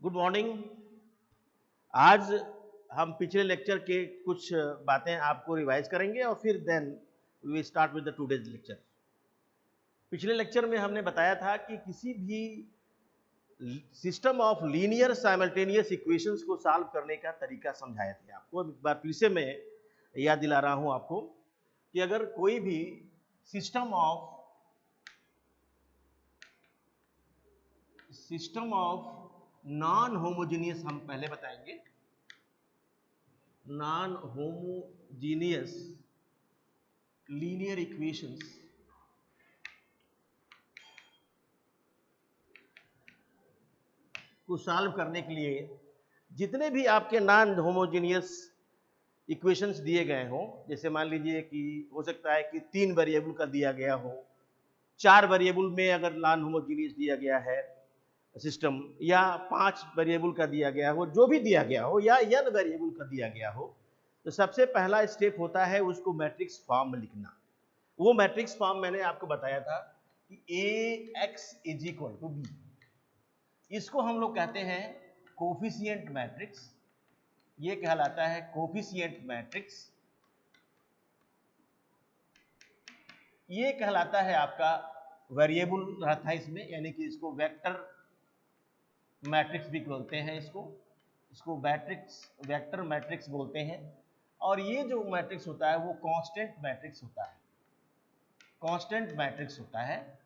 Good morning. आज हम पिछले लेक्चर के कुछ बातें आपको रिवाइज करेंगे और फिर then we will start with the today's lecture. पिछले लेक्चर में हमने बताया था कि किसी भी system of linear simultaneous equations को सॉल्व करने का तरीका समझाए थे आपको। एक बार फिर से मैं याद दिला रहा हूं आपको कि अगर कोई भी सिस्टम ऑफ नॉन होमोजीनियस, हम पहले बताएंगे नॉन होमोजीनियस लीनियर इक्वेशंस को सॉल्व करने के लिए जितने भी आपके नॉन होमोजीनियस इक्वेशंस दिए गए हों, जैसे मान लीजिए कि हो सकता है कि 3 वेरिएबल का दिया गया हो, 4 वेरिएबल में अगर नॉन होमोजीनियस दिया गया है सिस्टम, या 5 वेरिएबल का दिया गया हो, जो भी दिया गया हो, या n वेरिएबल का दिया गया हो, तो सबसे पहला स्टेप होता है उसको मैट्रिक्स फॉर्म में लिखना। वो मैट्रिक्स फॉर्म मैंने आपको बताया था कि AX is equal to B। इसको हम लोग कहते हैं कोफिशिएंट मैट्रिक्स। ये कहलाता है कोफिशिएंट मैट्रिक्स। ये कहलाता है आपका वेरिएबल रहता है इसमें, यानी कि इसको वेक्टर मैट्रिक्स भी बोलते हैं, इसको वेक्टर मैट्रिक्स बोलते हैं। और ये जो मैट्रिक्स होता है वो कांस्टेंट मैट्रिक्स होता है, कांस्टेंट मैट्रिक्स होता है।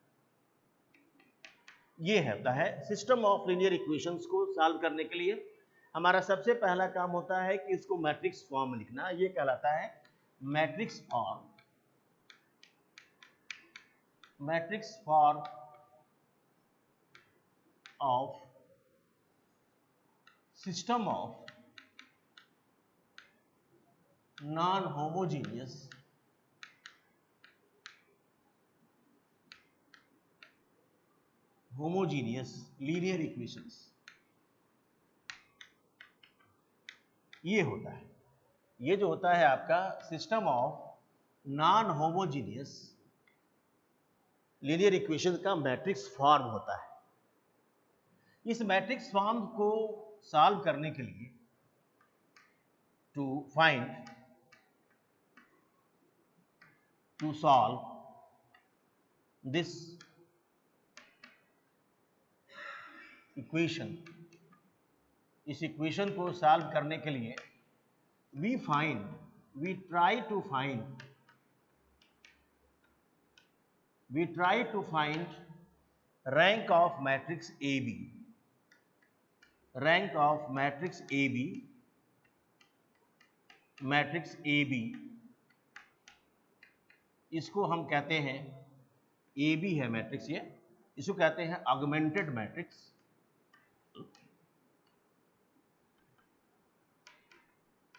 ये होता है सिस्टम ऑफ लीनियर इक्वेशंस को सॉल्व करने के लिए हमारा सबसे पहला काम होता है कि इसको मैट्रिक्स फॉर्म में लिखना। ये कहलाता है matrix form of system of non homogeneous linear equations. ये होता है, ये जो होता है आपका system of non homogeneous linear equation का मैट्रिक्स फॉर्म होता है। इस मैट्रिक्स फॉर्म को सॉल्व करने के लिए टू सॉल्व दिस इक्वेशन, इस इक्वेशन को सॉल्व करने के लिए we try to find rank of matrix AB, rank of matrix AB। इसको हम कहते हैं AB है मैट्रिक्स, ये इसको कहते हैं ऑगमेंटेड मैट्रिक्स।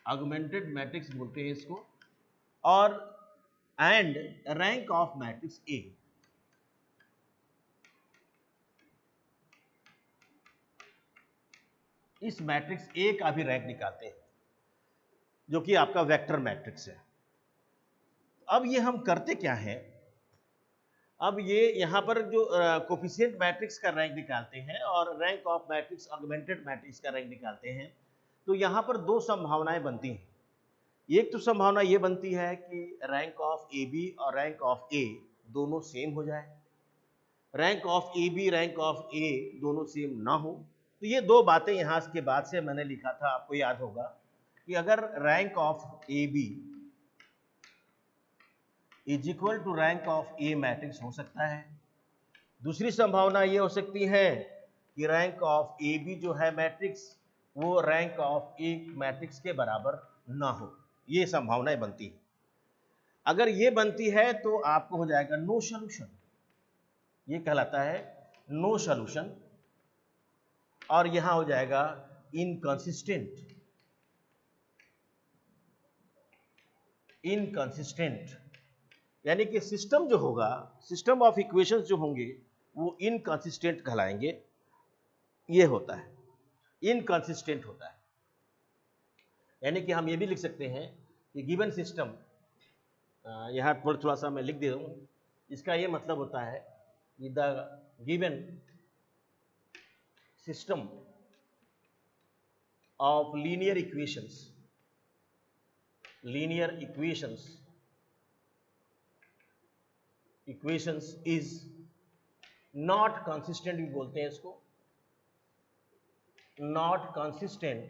ऑगमेंटेड मैट्रिक्स बोलते हैं इसको। और and rank of matrix A, इस मैट्रिक्स A का भी रैंक निकालते हैं, जो कि आपका वेक्टर मैट्रिक्स है। अब ये हम करते क्या है, अब ये यहां पर जो कोफिशिएंट मैट्रिक्स का रैंक निकालते हैं और rank of matrix augmented matrix का रैंक निकालते हैं, तो यहां पर दो संभावनाएं बनती हैं। एक तो संभावना ये बनती है कि रैंक ऑफ AB और रैंक ऑफ A दोनों सेम हो जाए, rank of AB rank of A दोनों सेम ना हो। तो ये दो बातें यहां के बाद से मैंने लिखा था, आपको याद होगा कि अगर rank of AB is equal to rank of A matrix हो सकता है। दूसरी संभावना ये हो सकती है कि रैंक ऑफ AB जो है मैट्रिक्स, वो रैंक ऑफ A मैट्रिक्स के बराबर ना हो। ये संभावनाएं बनती है। अगर ये बनती है तो आपको हो जाएगा नो सॉल्यूशन, ये कहलाता है नो सॉल्यूशन। और यहां हो जाएगा इनकंसिस्टेंट, यानी कि सिस्टम जो होगा, सिस्टम ऑफ इक्वेशंस जो होंगे वो इनकंसिस्टेंट कहलाएंगे। ये होता है इनकंसिस्टेंट होता है। यानी कि हम ये भी लिख सकते हैं कि गिवन सिस्टम, यहां थोड़ा सा मैं लिख दे रहा हूं, इसका ये मतलब होता है कि the given system of linear equations is not consistent भी बोलते हैं इसको, not consistent,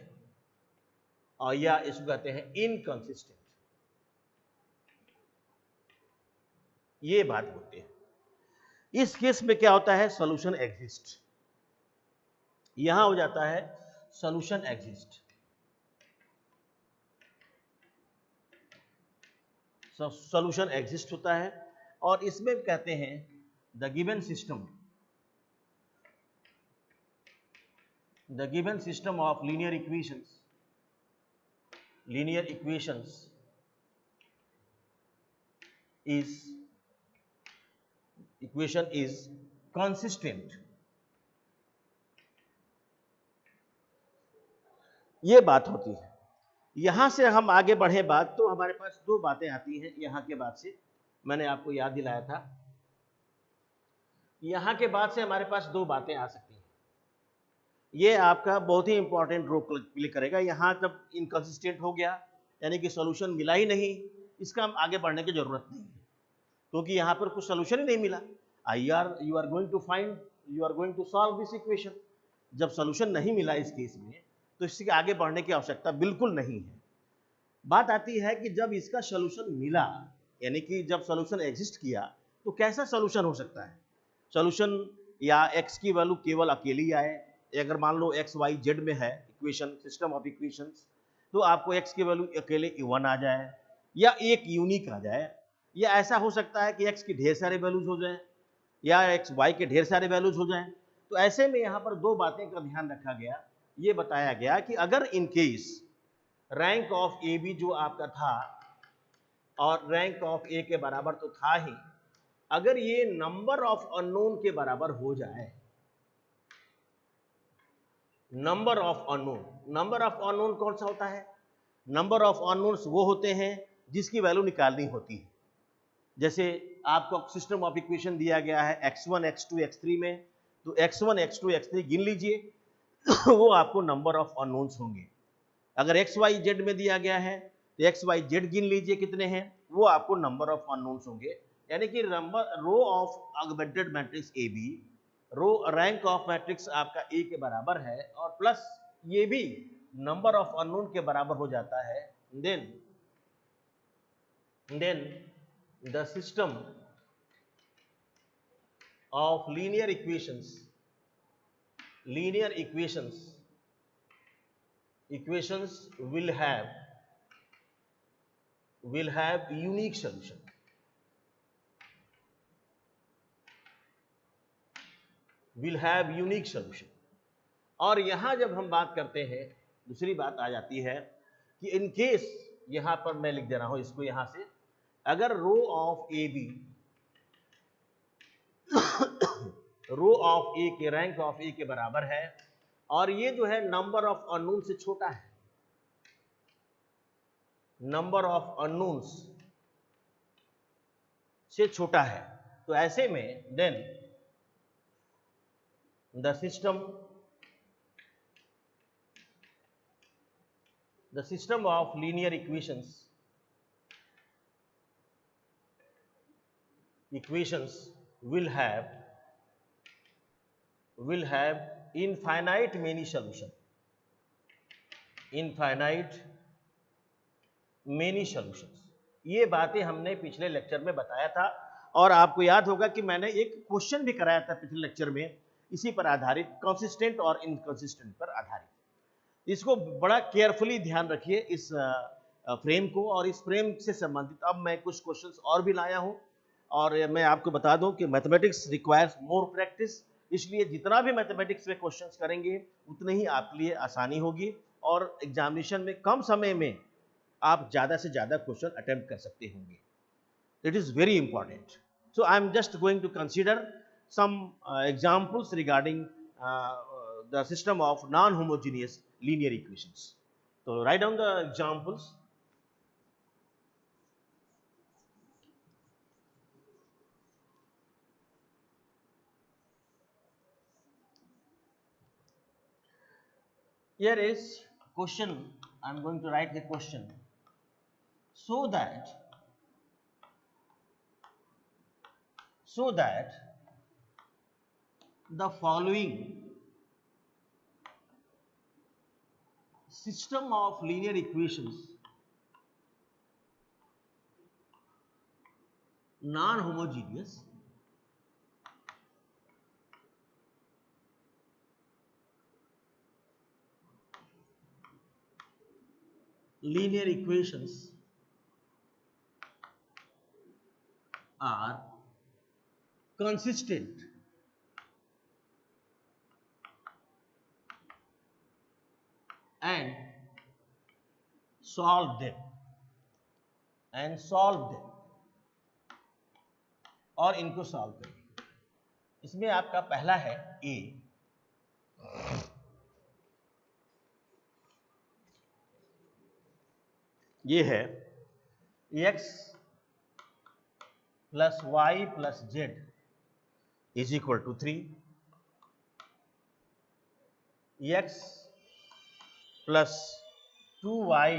और या इसको कहते हैं इनकंसिस्टेंट, ये बात बोलते हैं। इस केस में क्या होता है, सॉल्यूशन एग्जिस्ट, यहां हो जाता है सॉल्यूशन एग्जिस्ट, सॉल्यूशन एग्जिस्ट होता है, और इसमें कहते हैं the given system of linear equations equation is consistent। ये बात होती है। यहां से हम आगे बढ़े बात, तो हमारे पास दो बातें आती हैं यहां के बाद से, मैंने आपको याद दिलाया था, यहां के बाद से हमारे पास दो बातें आ सकती हैं। ये आपका बहुत ही इंपॉर्टेंट रोल प्ले करेगा। यहां जब इनकंसिस्टेंट हो गया, यानी कि सॉल्यूशन मिला ही नहीं, इसका हम आगे बढ़ने की जरूरत नहीं है, क्योंकि यहां पर कुछ सॉल्यूशन ही नहीं मिला। You are going to solve this equation. जब सॉल्यूशन नहीं मिला इस केस में, तो इसके आगे बढ़ने की आवश्यकता बिल्कुल नहीं है। बात आती है कि जब इसका सॉल्यूशन मिला, यानी कि जब सॉल्यूशन एग्जिस्ट किया, तो कैसा सॉल्यूशन हो सकता है। सॉल्यूशन या x की वैल्यू केवल अकेली आए, अगर मान लो x y z में है इक्वेशन, सिस्टम ऑफ इक्वेशंस, तो आपको x की वैल्यू अकेले 1 आ जाए, या एक यूनिक आ जाए, या ऐसा हो सकता है कि x के ढेर सारे वैल्यूज हो जाए, या x y के ढेर सारे वैल्यूज हो जाएं। तो ऐसे में यहाँ पर दो बातें का ध्यान रखा गया। ये बताया गया कि अगर in case rank of A B जो आपका था, और रैंक ऑफ ए के बराबर तो था ही, अगर ये नंबर ऑफ अननोन के बराबर हो जाए, नंबर ऑफ अननोन कौन सा होता है, नंबर ऑफ अननोन्स वो होते हैं जिसकी वैल्यू निकालनी होती है। जैसे आपको सिस्टम ऑफ इक्वेशन दिया गया है x1 x2 x3 में, तो x1 x2 x3 गिन लीजिए, वो आपको नंबर ऑफ अननोन्स होंगे। अगर x y z में दिया गया है, तो x y z गिन लीजिए कितने हैं, वो आपको नंबर ऑफ अननोन्स होंगे। यानी कि row of augmented matrix A B, row rank of matrix आपका ए के बराबर है, और प्लस ये भी नंबर ऑफ अननोन के बराबर हो जाता है, then the system of linear equations will have unique solution, और यहां जब हम बात करते हैं, दूसरी बात आ जाती है कि इन केस, यहां पर मैं लिख दे रहा हूं इसको यहां से, अगर row of A B, row of A के रैंक ऑफ ए के बराबर है, और ये जो है नंबर ऑफ अननोन से छोटा है, नंबर ऑफ अननोन्स से छोटा है, तो ऐसे में then the system of linear equations will have infinite many solution, ये बातें हमने पिछले लेक्चर में बताया था, और आपको याद होगा कि मैंने एक क्वेश्चन भी कराया था पिछले लेक्चर में, इसी पर आधारित, कंसिस्टेंट और इनकंसिस्टेंट पर आधारित। इसको बड़ा केयरफुली ध्यान रखिए इस फ्रेम को, और इस फ्रेम से संबंधित अब मैं कुछ क्वेश्चंस और भी लाया हूं, और मैं आपको बता दूं कि मैथमेटिक्स रिक्वायर्स मोर प्रैक्टिस, इसलिए जितना भी मैथमेटिक्स में क्वेश्चंस करेंगे उतनी ही आपके लिए आसानी होगी, और एग्जामिनेशन में कम समय में आप ज़्यादा से ज़्यादा क्वेश्चन अटेम्प्ट कर सकते होंगे। It is very important. So I am just going to consider some examples regarding the system of non homogeneous linear equations. तो write down the examples. Here is question, I'm going to write the question, so that the following system of linear equations, non-homogeneous, linear equations are consistent and solve them और इनको solve करें। इसमें आपका पहला है ए, ये है x plus y plus z is equal to 3, x plus 2y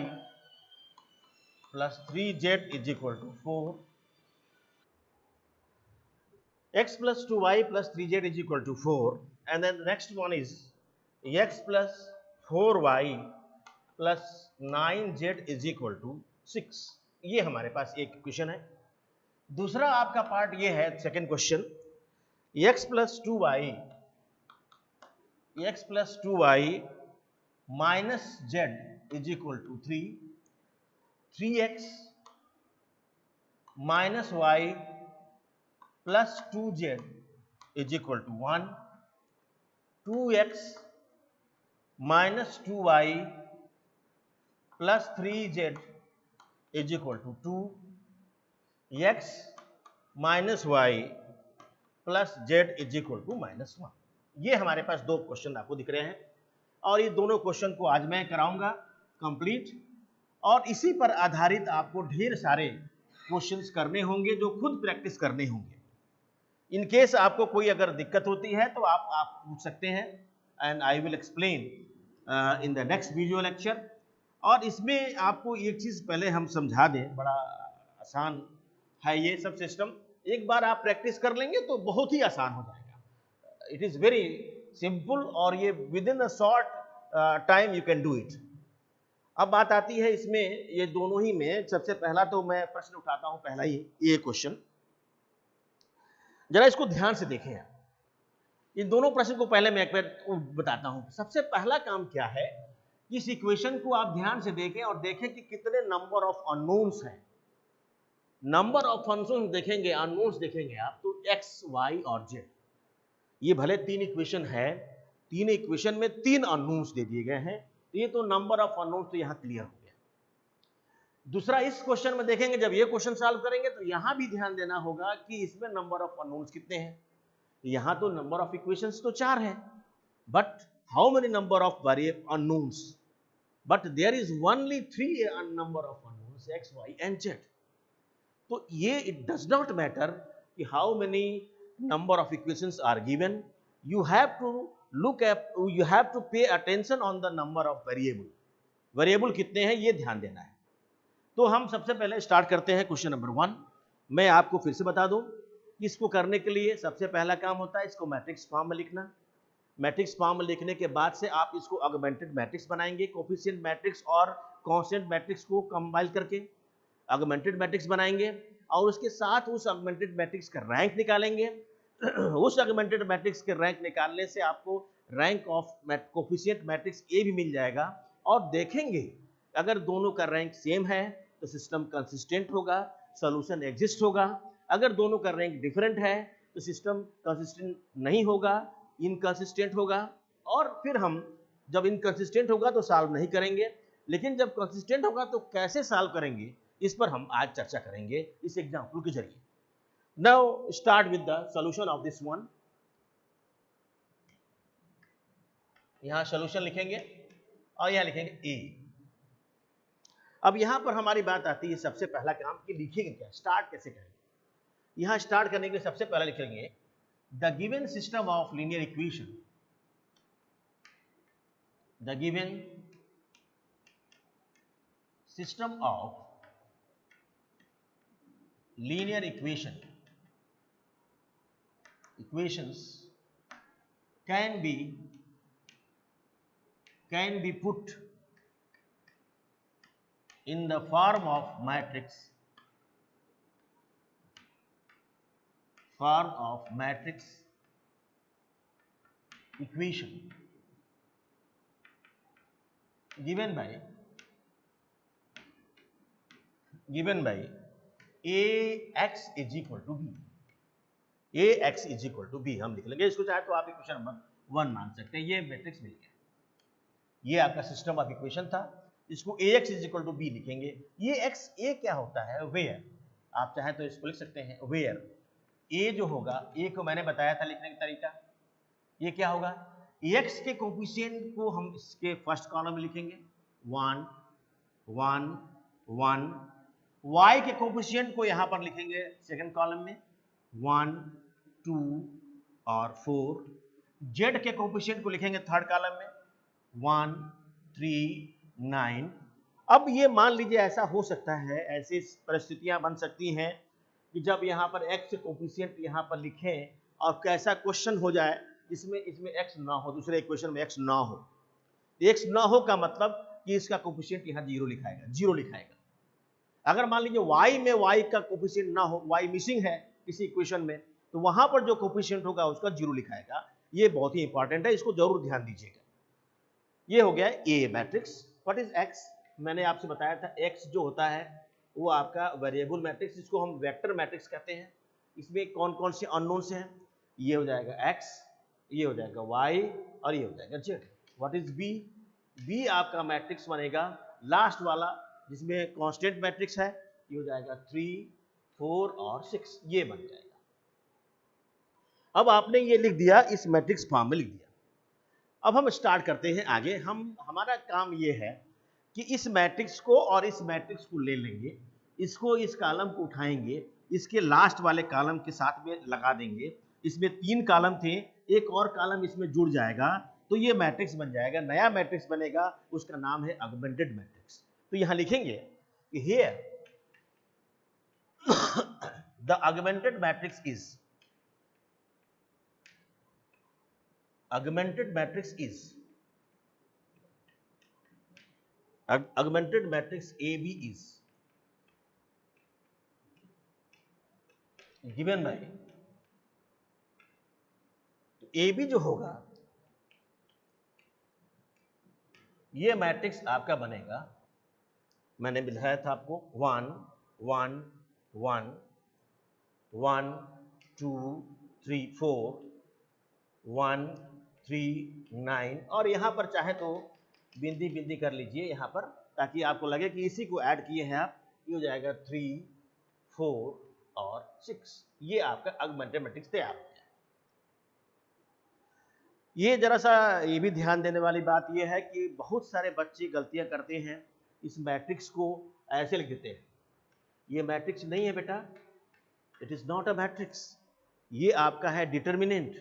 plus 3z is equal to 4, x plus 2y plus 3z is equal to 4, and then the next one is x plus 4y plus 9z is equal to 6। ये हमारे पास एक equation है। दूसरा आपका part ये है, second question, x plus 2y minus z is equal to 3, 3x minus y plus 2z is equal to 1, 2x minus 2y plus 3z is equal to 2, x minus y plus z is equal to minus 1। ये हमारे पास दो question आपको दिख रहे हैं और ये दोनों क्वेश्चन को आज मैं कराऊंगा कंप्लीट, और इसी पर आधारित आपको ढेर सारे क्वेश्चंस करने होंगे जो खुद प्रैक्टिस करने होंगे। इन केस आपको कोई अगर दिक्कत होती है तो आप पूछ सकते हैं, and I will explain in the next video lecture. और इसमें आपको एक चीज़ पहले हम समझा दें, बड़ा आसान है ये सब सिस्टम, एक बार आप प्रैक्टिस कर लेंगे तो बहुत ही आसान हो जाएगा। इट इज़ वेरी सिंपल और ये with in a short time you can do it. अब बात आती है इसमें ये दोनों ही में, सबसे पहला तो मैं प्रश्न उठाता हूँ, पहला ही ये क्वेश्चन, जरा इसको ध्यान से देखें आप। इन दोनों प्रश्न को पहले मैं एक बार बताता हूं। सबसे पहला काम क्या है, इस इक्वेशन को आप ध्यान से देखें और देखें कि कितने नंबर ऑफ अननोन्स हैं। नंबर ऑफ अननोन्स देखेंगे, अननोन्स देखेंगे आप तो x, y और z, ये भले तीन इक्वेशन है, तीन इक्वेशन में तीन अननोन्स दे दिए गए हैं, ये तो नंबर ऑफ अननोन्स तो यहां क्लियर हो गया। दूसरा, इस क्वेश्चन में देखेंगे, जब ये क्वेश्चन सॉल्व करेंगे तो यहां भी ध्यान देना होगा कि इसमें नंबर ऑफ अननोन्स कितने हैं। यहां तो नंबर ऑफ इक्वेशंस तो 4 है, but how many number of variable unknowns, but there is only 3 number of unknowns, x, y and z। तो ये इट डज नॉट मैटर कि how many number of equations are given, you have to look at, you have to pay attention on the number of variable. Variable कितने हैं ये ध्यान देना है। तो हम सबसे पहले स्टार्ट करते हैं क्वेश्चन नंबर 1। मैं आपको फिर से बता दूं, इसको करने के लिए सबसे पहला काम होता है इसको मैट्रिक्स फॉर्म में लिखना। मैट्रिक्स फॉर्म में लिखने के बाद से आप इसको ऑगमेंटेड मैट्रिक्स बनाएंगे, कोफिशिएंट मैट्रिक्स और कांस्टेंट मैट्रिक्स को कंबाइन करके ऑगमेंटेड मैट्रिक्स बनाएंगे, और उसके साथ उस ऑगमेंटेड मैट्रिक्स का रैंक निकालेंगे। उस ऑगमेंटेड मैट्रिक्स के रैंक निकालने से आपको rank of coefficient matrix A भी मिल जाएगा, और देखेंगे अगर दोनों का रैंक सेम है तो सिस्टम कंसिस्टेंट होगा, सॉल्यूशन एग्जिस्ट होगा। अगर दोनों का रैंक डिफरेंट है तो सिस्टम कंसिस्टेंट नहीं होगा, इनकंसिस्टेंट होगा, और फिर हम जब इनकंसिस्टेंट होगा तो सॉल्व नहीं करेंगे, लेकिन जब कंसिस्टेंट होगा तो कैसे सॉल्व करेंगे इस पर हम आज चर्चा करेंगे इस एग्जांपल के जरिए। Now start with the solution of this one. यहां सॉल्यूशन लिखेंगे और यहां लिखेंगे ए। अब यहां पर हमारी बात आती है सबसे पहला काम कि लिखेंगे क्या, स्टार्ट कैसे करेंगे। यहां स्टार्ट करने के लिए सबसे पहले लिखेंगे the given system of linear equation, the given system of linear equations can be put in the form of matrix equation given by ax is equal to b। ax is equal to b हम लिख लेंगे इसको, चाहे तो आप equation number 1 मान सकते हैं। ये मैट्रिक्स मिल गया, ये आपका सिस्टम ऑफ इक्वेशन था, इसको ax is equal to b लिखेंगे। ये x a क्या होता है, वेयर, आप चाहे तो इसको लिख सकते हैं वेयर a जो होगा, a को मैंने बताया था लिखने का तरीका, ये क्या होगा, x के कोफिशिएंट को हम इसके फर्स्ट कॉलम में लिखेंगे 1 1 1, y के कोफिशिएंट को यहां पर लिखेंगे सेकंड कॉलम में 1 2 और 4, z के कोफिशिएंट को लिखेंगे थर्ड कॉलम में 1 3 9। अब ये मान लीजिए ऐसा हो सकता है, ऐसी परिस्थितियां बन सकती हैं कि जब यहाँ पर x कोफिशिएंट यहाँ पर लिखें और कैसा क्वेश्चन हो जाए जिसमें इसमें x ना हो, दूसरे इक्वेशन में x ना हो। x ना हो का मतलब कि इसका कोफिशिएंट यहाँ जीरो लिखाएगा। अगर मान लीजिए y में y का कोफिशिएंट ना हो, y मिसिंग है किसी इक्वेशन में, तो वहां पर जो कोफिशिएंट होगा उसका जीरो लिखाएगा। ये बहुत ही इंपॉर्टेंट है, इसको जरूर ध्यान दीजिएगा। ये हो गया ए मैट्रिक्स। What is x? मैंने आपसे बताया था x जो होता है वो आपका वेरिएबल मैट्रिक्स, जिसको हम वेक्टर मैट्रिक्स कहते हैं। इसमें कौन कौन से अननोन्स हैं, ये हो जाएगा x, ये हो जाएगा y और ये हो जाएगा z। What is b? b आपका मैट्रिक्स बनेगा लास्ट वाला जिसमें कांस्टेंट मैट्रिक्स है, ये हो जाएगा 3 4 और 6, ये बन जाएगा। अब आपने ये लिख दिया, इस मैट्रिक्स फॉर्म में लिख दिया। अब हम स्टार्ट करते हैं आगे। हमारा काम ये है कि इस मैट्रिक्स को और इस मैट्रिक्स को ले लेंगे, इसको इस कॉलम को उठाएंगे, इसके लास्ट वाले कॉलम के साथ में लगा देंगे। इसमें 3 कॉलम थे, एक और कॉलम इसमें जुड़ जाएगा तो ये मैट्रिक्स बन जाएगा, नया मैट्रिक्स बनेगा, उसका नाम है ऑगमेंटेड मैट्रिक्स। तो यहां लिखेंगे कि here the augmented matrix AB is given by, तो AB जो होगा ये मैट्रिक्स आपका बनेगा, मैंने बताया था आपको 1 1 1 1 2 3 4 1 3 9, और यहां पर चाहे तो बिंदी बिंदी कर लीजिए यहां पर, ताकि आपको लगे कि इसी को ऐड किए हैं आप। ये हो जाएगा 3 4 और 6, ये आपका ऑगमेंटेड मैट्रिक्स तैयार हो गया। ये जरा सा ये भी ध्यान देने वाली बात ये है कि बहुत सारे बच्चे गलतियां करते हैं, इस मैट्रिक्स को ऐसे लिख देते हैं। ये मैट्रिक्स नहीं है बेटा, it is not a matrix, ये आपका है डिटर्मिनेंट,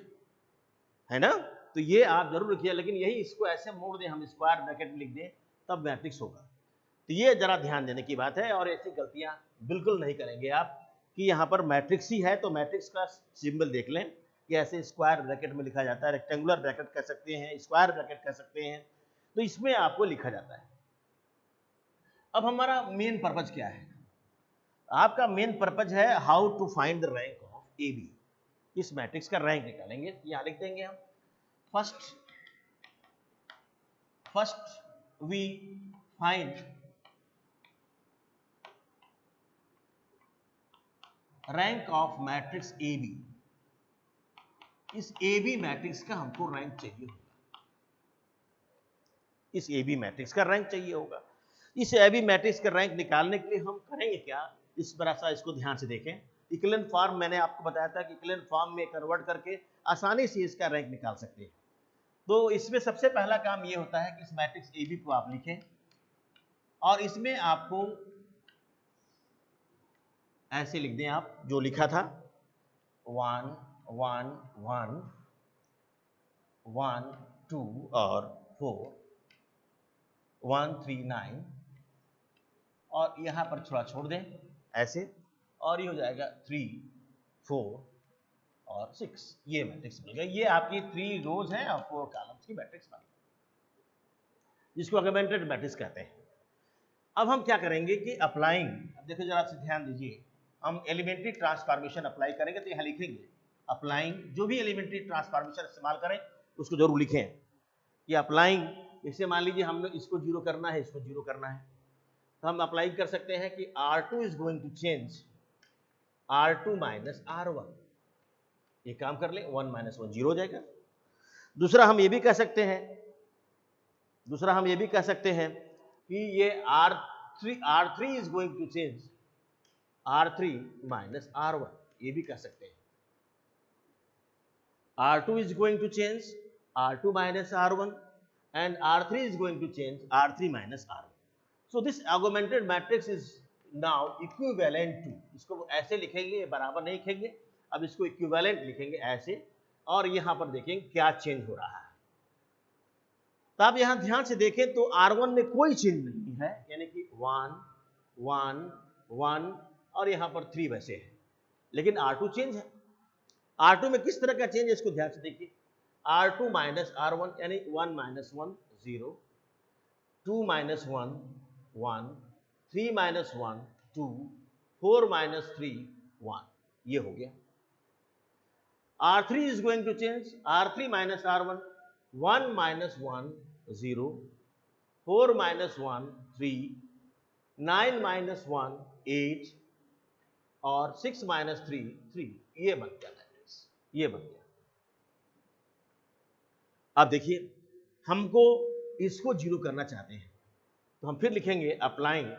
है ना। तो ये आप जरूर लिखिए, लेकिन यही इसको ऐसे मोड़ दें, हम स्क्वायर ब्रैकेट में लिख दें तब मैट्रिक्स होगा। तो ये जरा ध्यान देने की बात है, और ऐसी गलतियां बिल्कुल नहीं करेंगे आप कि यहाँ पर मैट्रिक्स ही है तो मैट्रिक्स का सिंबल देख लें कि ऐसे स्क्वायर ब्रैकेट में लिखा जाता है, रेक्टेंगुलर ब्रैकेट कह सकते हैं, स्क्वायर ब्रैकेट कह सकते हैं, तो इसमें आपको लिखा जाता है। अब हमारा मेन पर्पज क्या है? आपका मेन पर्पज है how to find the rank of A B. इस मैट्रिक्स का रैंक निकालेंगे, यहां लिख देंगे हम first we find rank of matrix A B. इस ए बी मैट्रिक्स का हमको रैंक चाहिए होगा, इस ए बी मैट्रिक्स का रैंक चाहिए होगा। इस ए बी मैट्रिक्स का रैंक निकालने के लिए हम करेंगे क्या, इस तरह सा इसको ध्यान से देखें। इक्विवेलेंट फॉर्म मैंने आपको बताया था कि इक्विवेलेंट फॉर्म में कन्वर्ट करके आसानी से इसका रैंक निकाल सकते हैं। तो इसमें सबसे पहला काम ये होता है कि इस मैट्रिक्स ए बी को आप लिखें, और इसमें आपको ऐसे लिख दें आप जो लिखा था 1 1 1 1 2 और 4 1 3 9 और यहाँ पर थोड़ा छोड़ दें ऐसे, और ये हो जाएगा 3, 4 और 6। ये मैट्रिक्स मिल गया। ये आपकी 3 रोज हैं और 4 कॉलम्स की मैट्रिक्स बन गई, जिसको ऑगमेंटेड मैट्रिक्स कहते हैं। अब हम क्या करेंगे कि अप्लाइंग, अब देखो जरा से ध्यान दीजिए, हम एलिमेंट्री ट्रांसफॉर्मेशन अप्लाई करेंगे तो यहाँ लिखेंगे अप्लाइंग, जो भी एलिमेंट्री ट्रांसफॉर्मेशन इस्तेमाल करें उसको जरूर लिखें कि अप्लाइंग। जैसे मान लीजिए हमने इसको जीरो करना है, इसको जीरो करना है, तो हम अप्लाई कर सकते हैं कि R2 is going to change R2 minus R1। ये काम कर ले, 1 माइनस 1 जीरो हो जाएगा। दूसरा हम ये भी कह सकते हैं कि ये R3 is going to change R3 minus R1। ये भी कह सकते हैं R2 is going to change R2 minus R1 and R3 is going to change R3 minus R1. So this augmented matrix is now equivalent to, इसको ऐसे लिखेंगे, बराबर नहीं लिखेंगे, अब इसको इक्विवेलेंट लिखेंगे ऐसे, और यहां पर देखेंगे क्या चेंज हो रहा है। तो आप यहां ध्यान से देखें तो R1 में कोई चेंज नहीं है, यानी कि 1 1 1 और यहां पर 3 वैसे है, लेकिन R2 चेंज है। R2 में किस तरह का चेंज है इसको ध्यान से देखिए, R2 माइनस R1 यानी 1 माइनस 1 0, 2 माइनस 1 1, 3 माइनस 1 2, 4 माइनस 3 1, ये हो गया। R3 is going to change R3 minus R1, 1 minus 1 0, 4 minus 1 3, 9 minus 1 8 और 6 minus 3 3। ये बन गया मैट्रिक्स, ये बन गया। अब देखिए हमको इसको जीरो करना चाहते हैं, तो हम फिर लिखेंगे applying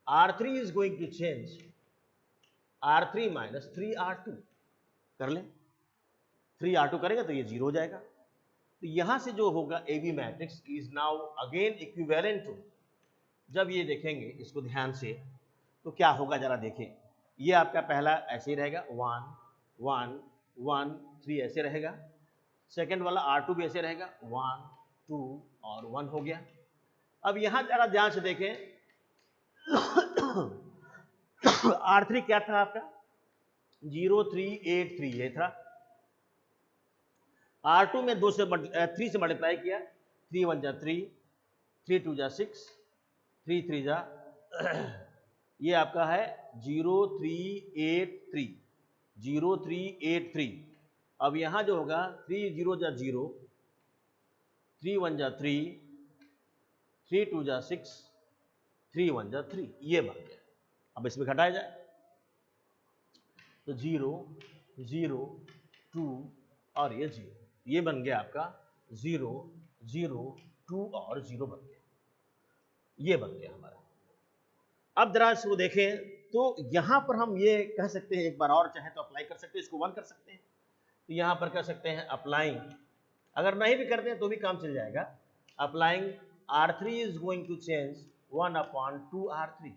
R3 is going to change R3 minus 3R2 कर ले, 3R2 करेगा तो ये जीरो हो जाएगा। तो यहां से जो होगा A B matrix is now again equivalent to, जब ये देखेंगे इसको ध्यान से तो क्या होगा जरा देखें, ये आपका पहला ऐसे ही रहेगा 1 1 1 3 ऐसे रहेगा, सेकंड वाला R2 भी ऐसे रहेगा 1 2 और 1 हो गया। अब यहां जरा ध्यान से देखें R3 क्या था आपका 0 3 8 3 ये था, R2 में 3 से मल्टीप्लाई किया, 3 1 जा 3, 3 2 जा 6, 3 3 जा ये आपका है 0 3 8 3, 0 3 8 3। अब यहां जो होगा 3 0 जा 0, 3 1 जा 3, 3 2 जा 6, 3 1 जा 3, ये बन गया। अब इसमें घटाया जाए तो 0 0 2 और ये 0, ये बन गया आपका 0 0 2 और 0 बन गया, ये बन गया हमारा। अब जरा इसको देखें तो यहां पर हम ये कह सकते हैं, एक बार और चाहे तो अप्लाई कर सकते हैं, इसको 1 कर सकते हैं, तो यहां पर कर सकते हैं अप्लाइंग, अगर नहीं भी करते हैं तो भी काम चल जाएगा, applying R3 is going to change 1/2 R3,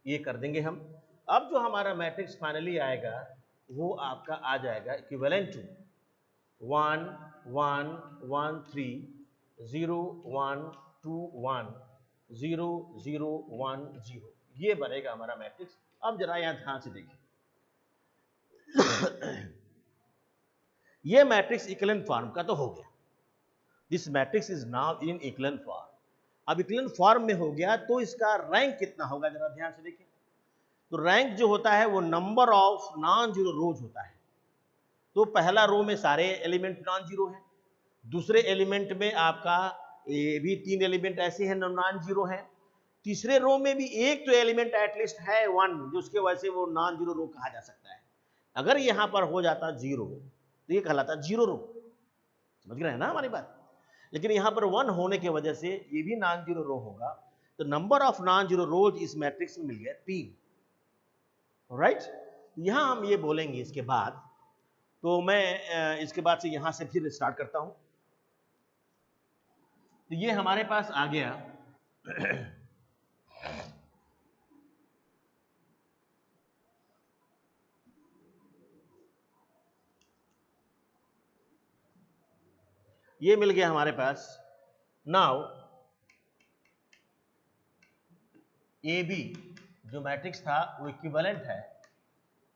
ये कर देंगे हम। अब जो हमारा मैट्रिक्स फाइनली आएगा वो आपका आ जाएगा इक्विवेलेंट टू 1 1 1 3 0 1 2 1 0 0 1 0, ये बनेगा हमारा मैट्रिक्स। अब जरा यहां ध्यान से देखिए ये मैट्रिक्स इक्विवेलेंट फॉर्म का तो हो गया, this matrix is now in equivalent form. अब इक्विवेलेंट फॉर्म में हो गया तो इसका रैंक कितना होगा जरा ध्यान से देखिए, तो रैंक जो होता है वो नंबर ऑफ नॉन जीरो रोज होता है। तो पहला रो में सारे एलिमेंट नॉन जीरो हैं, दूसरे एलिमेंट में आपका ये भी 3 एलिमेंट ऐसे हैं नॉन जीरो हैं, तीसरे रो में भी एक तो एलिमेंट एटलीस्ट है 1 जो उसके वजह से वो नॉन जीरो रो कहा जा सकता है। अगर यहां पर हो जाता जीरो तो ये कहलाता जीरो रो, समझ रहे हैं ना हमारी बात। लेकिन यहां पर 1 होने की वजह से ये भी नॉन जीरो रो होगा, तो नंबर ऑफ नॉन जीरो रोज इस मैट्रिक्स में मिल गया 3, राइट। यहां हम ये बोलेंगे इसके बाद, तो मैं इसके बाद से यहां से फिर स्टार्ट करता हूं। तो ये हमारे पास आ गया ये मिल गया हमारे पास नाउ ए बी जो मैट्रिक्स था वो इक्विवेलेंट है,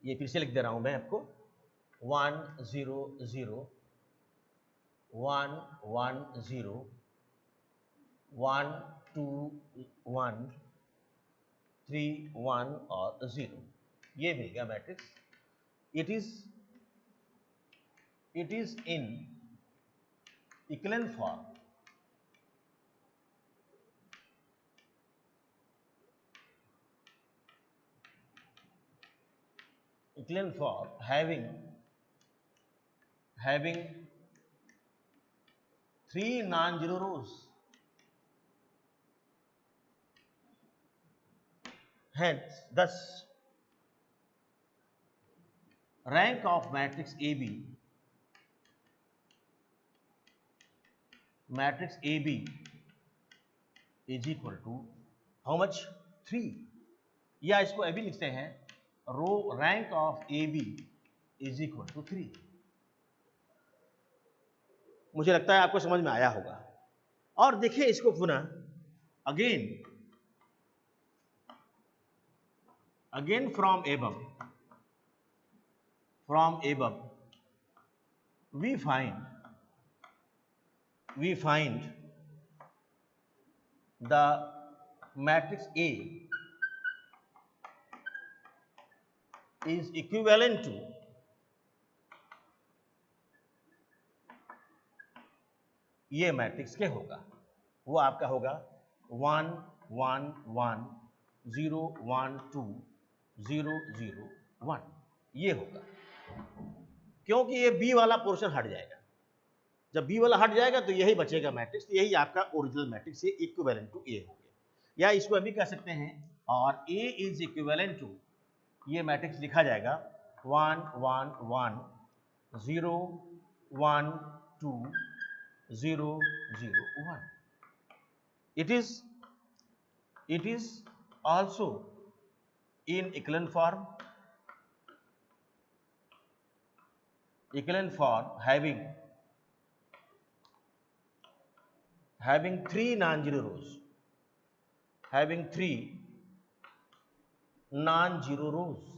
ये फिर से लिख दे रहा हूं मैं आपको, 1 0 0 1 1 0 1 2 1 3 1 और 0, ये मिल गया matrix. It is in equivalent form, equivalent form having 3 non-zero rows. Hence, thus, rank of matrix AB is equal to how much? 3, या इसको अभी लिखते हैं row rank of AB is equal to 3। मुझे लगता है आपको समझ में आया होगा। और देखिए इसको पुनः again from above we find the matrix A is equivalent to ये मैट्रिक्स क्या होगा, वो आपका होगा 1 1 1 0 1 2 0 0 1, ये होगा। क्योंकि ये बी वाला पोर्शन हट जाएगा, जब बी वाला हट जाएगा तो यही बचेगा मैट्रिक्स, यही आपका ओरिजिनल मैट्रिक्स, ये इक्विवेलेंट टू ए हो गया। या इसको अभी कह सकते हैं, और ए इज इक्विवेलेंट टू, ये मैट्रिक्स लिखा जाएगा 1 1 1 0 1 2 0 0 1। It is also in equivalent form having 3 non-zero rows,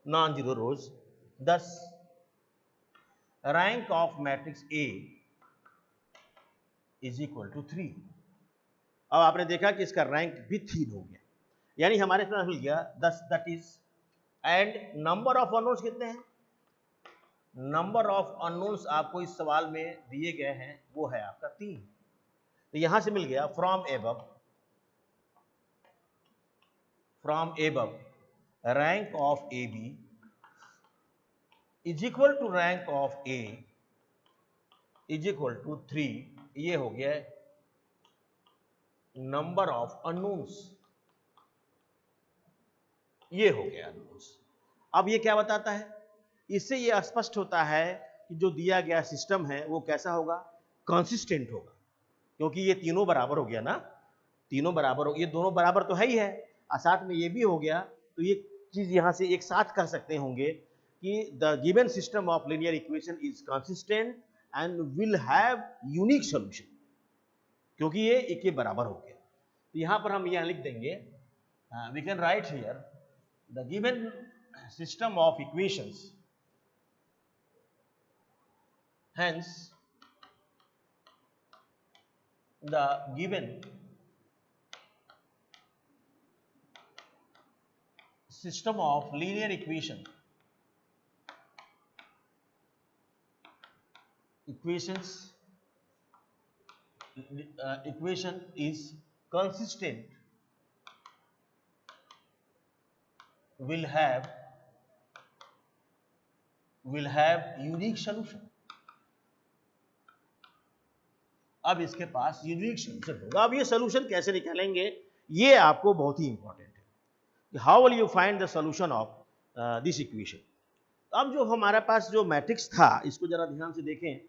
non-zero rows, thus rank of matrix A is equal to 3। अब आपने देखा कि इसका रैंक भी 3 हो गया, यानी हमारे पास मिल गया 10, that is, and number of unknowns कितने हैं? नंबर ऑफ अननोन्स आपको इस सवाल में दिए गए हैं, वो है आपका 3। तो यहां से मिल गया from above rank of A B is equal to rank of A is equal to 3, ये हो गया नंबर ऑफ अननोन्स, ये हो गया अननोन्स। अब ये क्या बताता है? इससे ये स्पष्ट होता है कि जो दिया गया सिस्टम है वो कैसा होगा? कंसिस्टेंट होगा, क्योंकि ये तीनों बराबर हो गया ना, तीनों बराबर हो, ये दोनों बराबर तो है ही है, और साथ में ये भी हो गया, तो ये चीज यहां से एक साथ कह सकते होंगे कि the given system of linear equation is consistent and will have unique solution, क्योंकि ये एक के बराबर हो गया। तो यहां पर हम यहां लिख देंगे, we can write here the given system of equations, hence the given system of linear equation is consistent, will have unique solution। अब इसके पास यूनिक सॉल्यूशन होगा। अब ये सॉल्यूशन कैसे निकालेंगे, ये आपको बहुत ही इंपॉर्टेंट है। How will you find the solution of this equation. अब जो हमारे पास जो मैट्रिक्स था, इसको जरा ध्यान से देखें,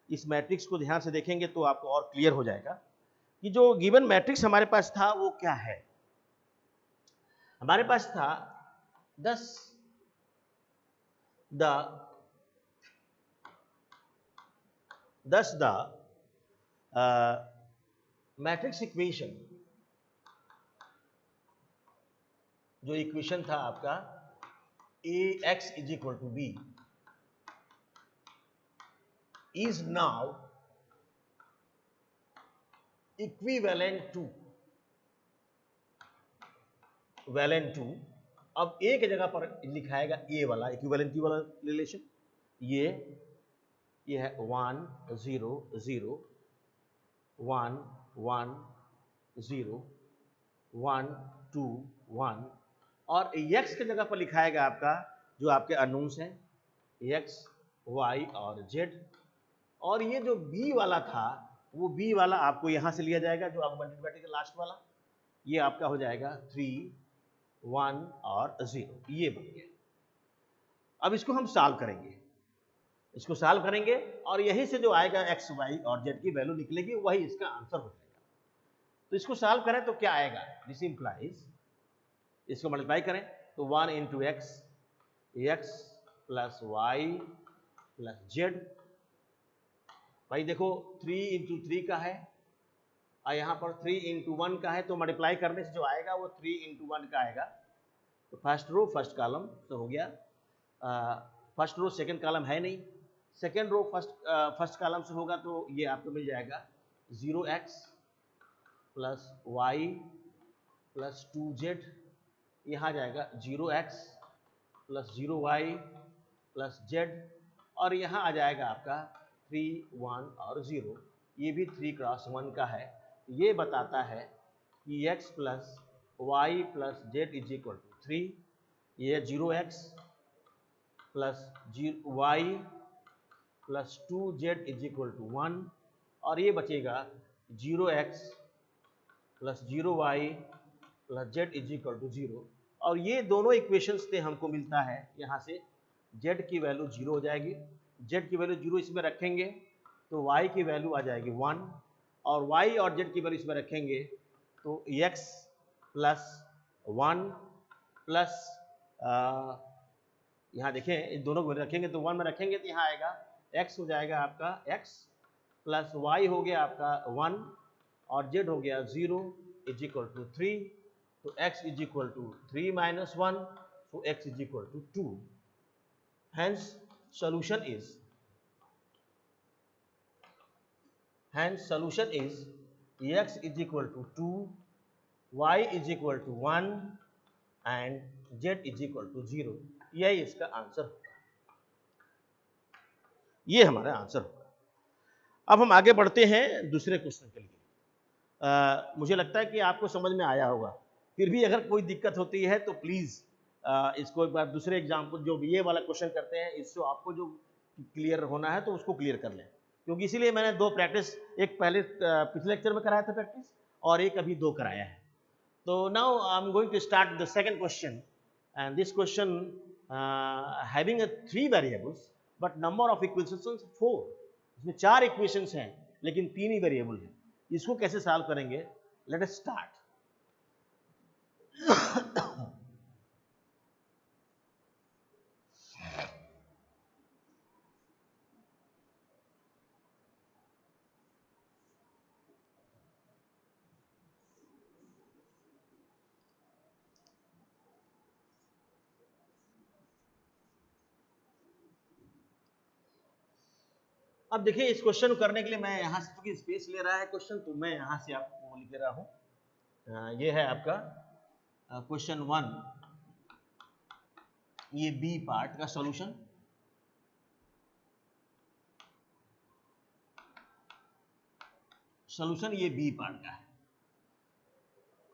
इस मैट्रिक्स को ध्यान से देखेंगे तो आपको और क्लियर हो जाएगा कि जो गिवन मैट्रिक्स हमारे पास था वो क्या है। हमारे पास था 10 द मैट्रिक्स इक्वेशन, जो इक्वेशन था आपका ax is equal to B is now equivalent to अब ए की जगह पर लिखाएगा ए वाला इक्विवेलेंटी वाला रिलेशन, ये है 1 0 0 1 1 0 1 2 1, और x की जगह पर लिखाएगा आपका जो आपके अननोन्स हैं x y और z, और ये जो b वाला था वो b वाला आपको यहां से लिया जाएगा, जो ऑगमेंटेड मैट्रिक्स का लास्ट वाला, ये आपका हो जाएगा 3 1 और 0, ये बन गया। अब इसको हम सॉल्व करेंगे, और यही से जो आएगा x y और z की वैल्यू निकलेगी, वही इसका आंसर हो जाएगा। तो इसको सॉल्व करें तो क्या आएगा, दिस इंप्लाइज, इसको मल्टीप्लाई करें तो 1 into x plus y plus z. भाई देखो 3 इंटू 3 का है और यहाँ पर 3 इंटू 1 का है, तो मल्टीप्लाई करने से जो आएगा वो 3 इंटू 1 का आएगा। तो फर्स्ट रो फर्स्ट कॉलम तो हो गया, फर्स्ट रो सेकंड कॉलम है नहीं, सेकंड रो फर्स्ट कॉलम से होगा तो ये आपको मिल जाएगा 0x plus y plus 2z, यहाँ जाएगा 0x plus 0y plus z, और यहाँ आ जाएगा आपका 3 1 और 0, ये भी 3 क्रॉस 1 का है। ये बताता है कि x plus y plus z is equal to 3, ये 0x plus y plus 2z is equal to 1, और ये बचेगा 0x plus 0y plus z is equal to 0, और ये दोनों इक्वेशंस से हमको मिलता है, यहाँ से z की वैल्यू 0 हो जाएगी, z की वैल्यू 0 इसमें रखेंगे तो y की वैल्यू आ जाएगी 1, और y और z की वैल्यू इसमें रखेंगे तो x प्लस 1 प्लस यहाँ देखें इन दोनों को रखेंगे तो 1 में रखेंगे तो यहाँ आएगा x हो जाएगा आपका x प्लस y हो गया आपका 1 और z हो गया 0 इज इक्वल टू 3, तो x is equal to 3 minus 1, so x is equal to 2, hence solution is x is equal to 2, y is equal to 1 and z is equal to 0, यही इसका answer होगा, ये हमारा answer होगा। अब हम आगे बढ़ते हैं दूसरे क्वेश्चन के लिए। मुझे लगता है कि आपको समझ में आया होगा, फिर भी अगर कोई दिक्कत होती है तो प्लीज़ इसको एक बार दूसरे एग्जाम्पल जो ये वाला क्वेश्चन करते हैं इससे आपको जो क्लियर होना है तो उसको क्लियर कर लें, क्योंकि इसीलिए मैंने 2 प्रैक्टिस, एक पहले पिछले लेक्चर में कराया था प्रैक्टिस और एक अभी 2 कराया है। तो now I am going to start the second question, and this question having 3 variables but number of equations 4, इसमें 4 इक्वेशंस हैं लेकिन 3 ही वेरिएबल हैं। इसको कैसे सॉल्व करेंगे, लेट अस स्टार्ट। अब देखिए इस क्वेश्चन को करने के लिए मैं यहाँ से, क्योंकि स्पेस ले रहा है क्वेश्चन, तो मैं यहाँ से आपको लिख रहा हूँ। ये है आपका क्वेश्चन 1, ये बी पार्ट का सॉल्यूशन। सॉल्यूशन ये बी पार्ट का है।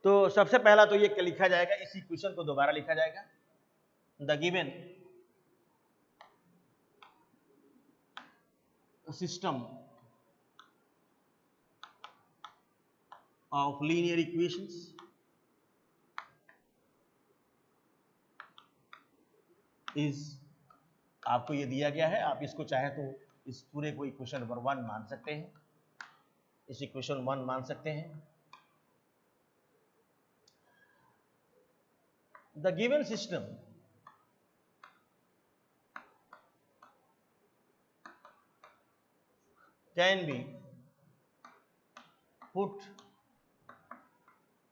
तो सबसे पहला तो ये लिखा जाएगा, इस इक्वेशन को दोबारा लिखा जाएगा, the given system of linear equations is, आपको ये दिया गया है, आप इसको चाहे तो इस पूरे को इक्वेशन नंबर 1 मान सकते हैं, इस इक्वेशन 1 मान सकते हैं। The given system can be put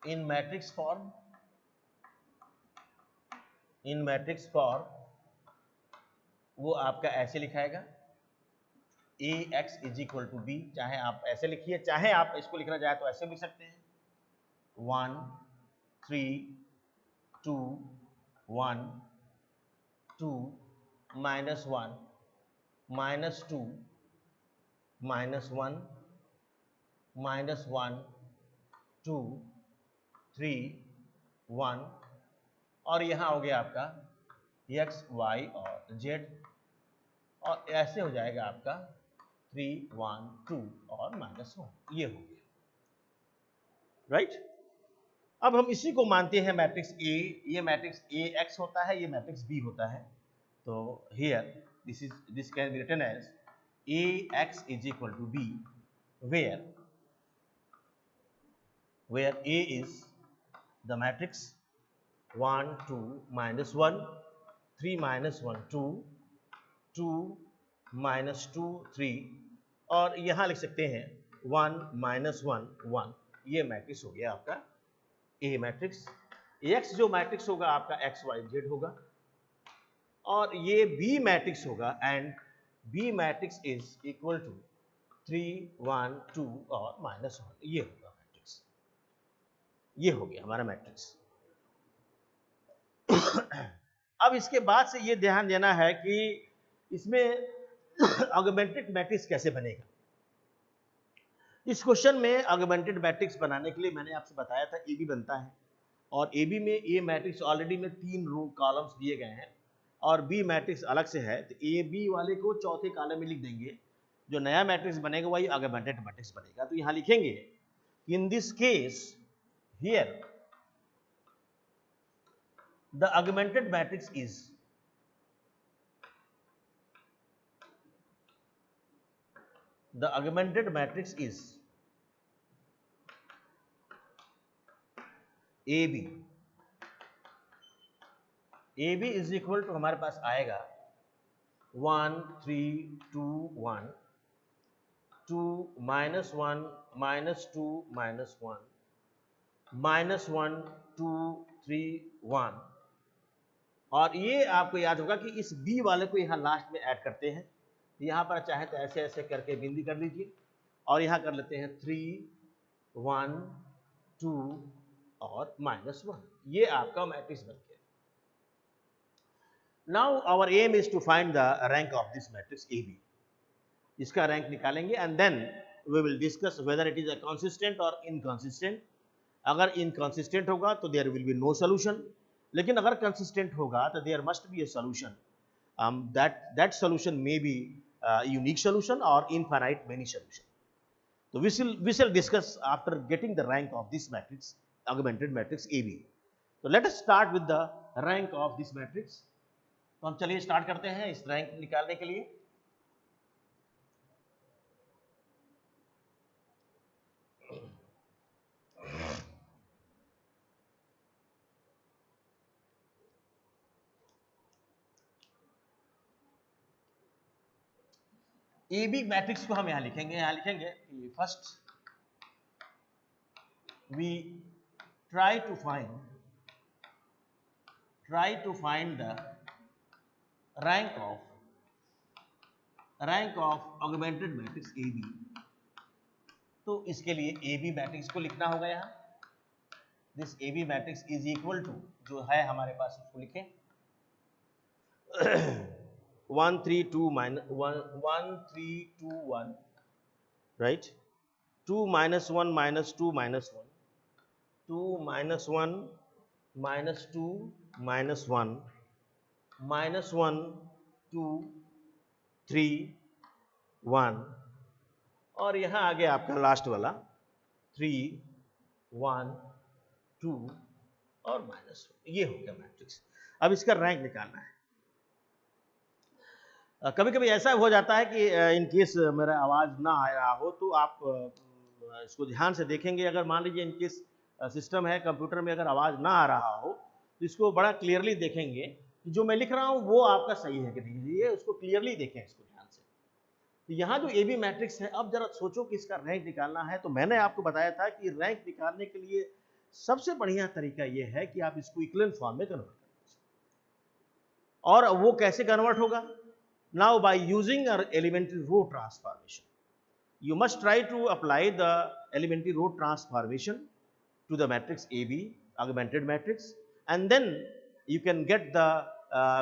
in matrix form, in matrix form, वो आपका ऐसे लिखाएगा Ax is equal to B, चाहे आप ऐसे लिखिए, चाहे आप इसको लिखना चाहे तो ऐसे लिख सकते हैं 1 3 2 1 2 -1 -2 -1 -1 2 3 1, और यहाँ हो गया आपका x y और z, और ऐसे हो जाएगा आपका 3 1 2 और -1, ये हो गया, राइट। अब हम इसी को मानते हैं मैट्रिक्स A, ये मैट्रिक्स Ax होता है, ये मैट्रिक्स B होता है, तो here this can be written as Ax is equal to B, where A is the matrix 1 2 -1 3 -1 2 2 -2 3, और यहाँ लिख सकते हैं 1 -1 1, ये मैट्रिक्स हो गया आपका A मैट्रिक्स। X जो मैट्रिक्स होगा आपका x y z होगा, और ये B मैट्रिक्स होगा, and B matrix is equal to 3 1 2 और -1, ये होगा मैट्रिक्स, ये हो गया हमारा मैट्रिक्स। अब इसके बाद से ये ध्यान देना है कि इसमें ऑगमेंटेड मैट्रिक्स कैसे बनेगा। इस क्वेश्चन में ऑगमेंटेड मैट्रिक्स बनाने के लिए मैंने आपसे बताया था AB बनता है, और AB में A मैट्रिक्स ऑलरेडी में 3 रो कॉलम्स दिए गए हैं, और B मैट्रिक्स अलग से है, तो AB वाले को चौथे कॉलम में लिख देंगे, जो नया मैट्रिक्स बनेगा वही ऑगमेंटेड मैट्रिक्स बनेगा। तो यहाँ लिखेंगे in this case here the augmented matrix is the augmented matrix is AB, AB is equal to हमारे पास आएगा 1 3 2 1 2 -1 -2 -1 -1 2 3 1, और ये आपको याद होगा कि इस B वाले को यहाँ लास्ट में ऐड करते हैं, यहाँ पर चाहे तो ऐसे ऐसे करके बिंदी कर दीजिए, और यहाँ कर लेते हैं 3 1 2 और -1, ये आपका मैट्रिक्स बन गया। Now our aim is to find the rank of this matrix AB, इसका रैंक निकालेंगे, and then we will discuss whether it is a consistent और इनकंसिस्टेंट। अगर इनकंसिस्टेंट होगा तो there will be no solution, लेकिन अगर कंसिस्टेंट होगा तो there must be a solution, that solution may be unique solution or infinite many solution. So we shall discuss after getting the rank of this matrix, augmented matrix AB. So let us start with the rank of this matrix. तो हम चलिए start करते हैं इस rank निकालने के लिए। AB matrix को हम यहाँ लिखेंगे कि first we try to find the rank of augmented matrix AB। तो इसके लिए AB मैट्रिक्स को लिखना होगा यहाँ, this AB matrix is equal to, जो है हमारे पास उसको लिखें 1 3 2 1 3 2 1, राइट, 2 -1 -2 -1 2 -1 -2 -1 -1 2 3 1, और यहाँ आगे आपका लास्ट वाला 3 1 2 और -1, ये हो गया मैट्रिक्स। अब इसका रैंक निकालना है। कभी कभी ऐसा हो जाता है कि इन केस मेरा आवाज़ ना आ रहा हो तो आप इसको ध्यान से देखेंगे। अगर मान लीजिए इन केस सिस्टम है कंप्यूटर में, अगर आवाज़ ना आ रहा हो तो इसको बड़ा क्लियरली देखेंगे कि जो मैं लिख रहा हूँ वो आपका सही है कि नहीं, ये उसको क्लियरली देखें इसको ध्यान से। यहाँ जो ए बी मैट्रिक्स है, अब जरा सोचो कि इसका रैंक निकालना है, तो मैंने आपको बताया था कि रैंक निकालने के लिए सबसे बढ़िया तरीका यह है कि आप इसको इक्विवेलेंट फॉर्म में कन्वर्ट करें। और वो कैसे कन्वर्ट होगा? Now by using elementary row transformation, you must try to apply the elementary row transformation to the matrix AB, augmented matrix, and then you can get the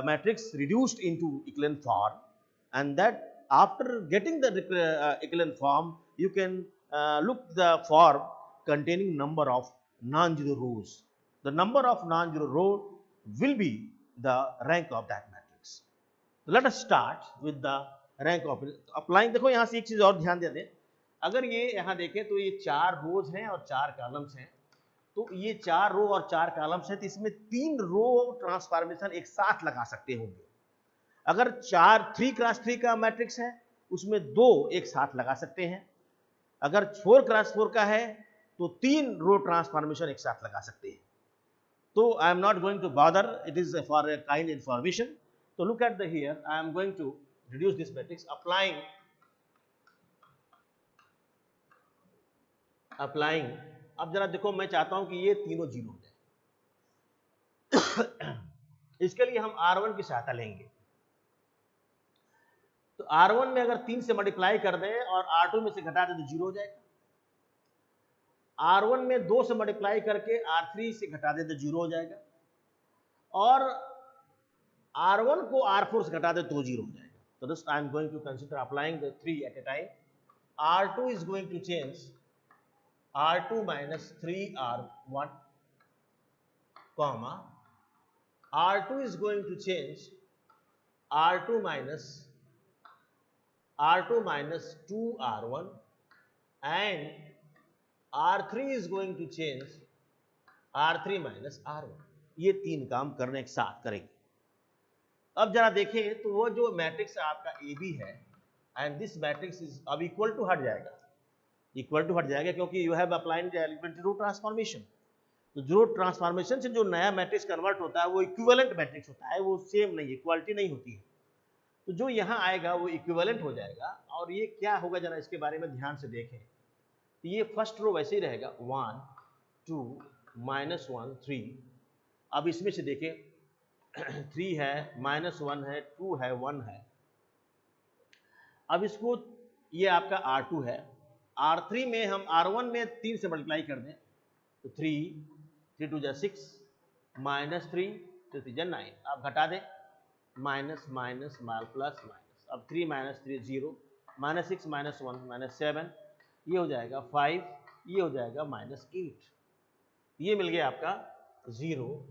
matrix reduced into echelon form, and that after getting the echelon form, you can look the form containing number of non-zero rows. The number of non-zero row will be the rank of that matrix. So let us start with the rank of applying. देखो यहाँ से एक चीज और ध्यान दे दें, अगर ये यहाँ देखें तो ये 4 रोज हैं और 4 कॉलम्स हैं, तो ये 4 रो और 4 कॉलम्स हैं, तो इसमें 3 रो ट्रांसफॉर्मेशन एक साथ लगा सकते होंगे। अगर 3x3 का मैट्रिक्स है, उसमें 2 एक साथ लगा सकते हैं। अगर 4x4 का है तो 3 रो ट्रांसफॉर्मेशन एक साथ लगा सकते हैं। तो I am not going to bother, it is for a kind information. तो look at the here, I am going to reduce this matrix applying अब जरा देखो, मैं चाहता हूं कि ये तीनों जीरो हो जाए। इसके लिए हम R1 की सहायता लेंगे। तो R1 में अगर 3 से मल्टीप्लाई कर दें और R2 में से घटा दें तो जीरो हो जाएगा। R1 में 2 से मल्टीप्लाई करके R3 से घटा दें तो जीरो हो जाएगा, और R1 को R4 से घटा दें तो जीरो हो जाएगा। So this I am going to consider applying the 3 at a time. R2 is going to change R2 minus 3R1, comma, R2 is going to change R2 minus 2R1, and R3 is going to change R3 minus R1। ये 3 काम करने के साथ करेंगे। अब जरा देखें तो वो जो मैट्रिक्स आपका ए बी है, एंड दिस मैट्रिक्स इज अब इक्वल टू हट जाएगा, क्योंकि you have applied elementary row transformation. तो जो ट्रांसफॉर्मेशन से जो नया मैट्रिक्स कन्वर्ट होता है वो इक्विवेलेंट मैट्रिक्स होता है, वो सेम नहीं है, इक्वालिटी नहीं होती है। तो जो यहाँ आएगा वो इक्विवेलेंट हो जाएगा। और ये क्या होगा, जरा इसके बारे में ध्यान से देखें। तो ये फर्स्ट रो वैसे ही रहेगा 1 2 -1 3। अब इसमें से देखें 3 है, -1 है, 2 है, 1 है। अब इसको, ये आपका R2 है, R3 में हम R1 में 3 से मल्टीप्लाई कर दें तो 3 2 6 -3 3 9। आप घटा दें, माइनस माइनस प्लस माइनस। अब 3 - 3 0, -6 -1 -7, ये हो जाएगा 5, ये हो जाएगा -8। ये मिल गया आपका 0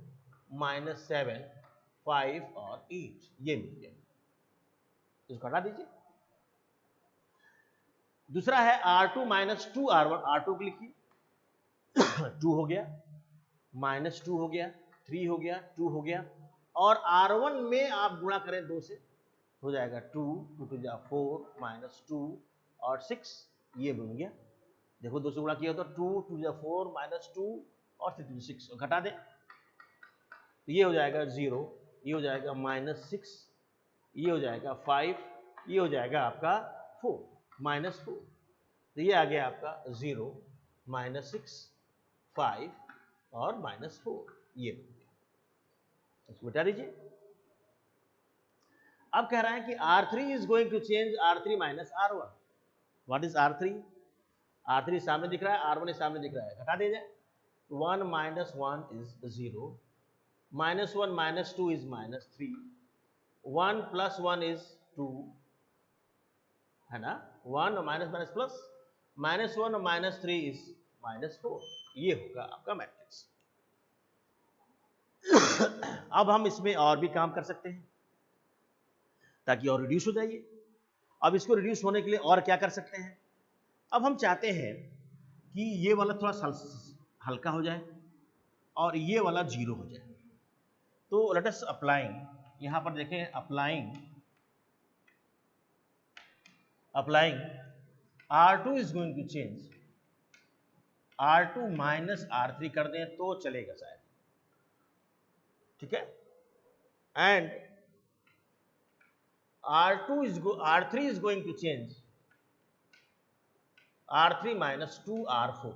-7 5 और 8, ये मिल गया। इसको हटा दीजिए। दूसरा है R2 - 2R1, R2 को लिखिए, 2 हो गया, -2 हो गया, 3 हो गया, 2 हो गया, और R1 में आप गुणा करें 2 से, हो जाएगा 2 2 2 4 -2 और 6, ये बन गया। देखो 2 से गुणा किया तो 2 2 4 -2 और 3 2 6, घटा दें तो ये हो जाएगा 0, ये हो जाएगा -6, ये हो जाएगा 5, ये हो जाएगा आपका 4 -4। तो ये आ गया आपका 0 -6 5 और -4, ये बन गया। इसको बता दीजिए। अब कह रहा है कि R3 is going to change R3 minus R1। What is R3? R3 सामने दिख रहा है, R1 सामने दिख रहा है, घटा दीजिए। 1 - 1 इज 0, -1 - 2 इज -3, 1 + 1 इज 2, है ना। 1 माइनस प्लस, -1 - 3 इज -4, ये होगा आपका मैट्रिक्स। अब हम इसमें और भी काम कर सकते हैं ताकि और रिड्यूस हो जाइए। अब इसको रिड्यूस होने के लिए और क्या कर सकते हैं? अब हम चाहते हैं कि ये वाला थोड़ा हल्का हो जाए और ये वाला 0 हो जाए। तो लेट अस अप्लाइंग, यहां पर देखें, applying R2 is going to change R2 - R3 कर दें तो चलेगा शायद, ठीक है। And R3 is going to change R3 minus 2R4,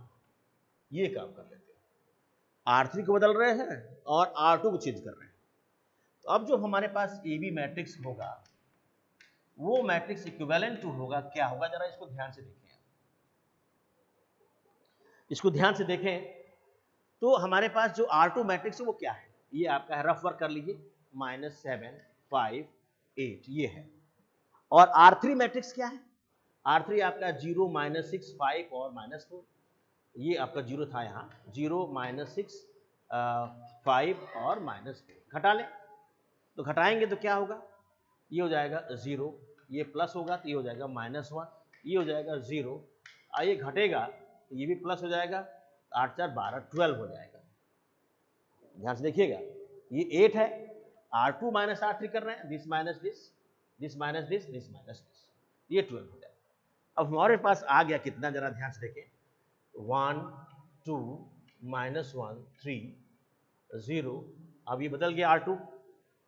ये काम कर लेते हैं। R3 को बदल रहे हैं और R2 को चेंज कर रहे हैं। तो अब जो हमारे पास ए बी मैट्रिक्स होगा वो मैट्रिक्स इक्विवेलेंट टू होगा, क्या होगा जरा इसको ध्यान से देखें। इसको ध्यान से देखें तो हमारे पास जो R2 मैट्रिक्स है वो क्या है, ये आपका है, रफ वर्क कर लीजिए, -7 5 8 ये है। और R3 मैट्रिक्स क्या है, R3 आपका 0 -6 5 और -4, ये आपका 0 था यहाँ, 0 -6 5 और -4 घटा लें, तो घटाएंगे तो क्या होगा, ये हो जाएगा 0, ये प्लस होगा तो ये हो जाएगा -1, ये हो जाएगा 0, और ये घटेगा तो ये भी प्लस हो जाएगा, 8 4 12 12 हो जाएगा। ध्यान से देखिएगा, ये 8 है, R2 माइनस R3 कर रहे हैं, this minus this, this minus this, this minus this, ये 12 हो जाएगा। अब हमारे पास आ गया कितना, जरा ध्यान से देखें, 1 2 -1 3 0, अब ये बदल गया R2,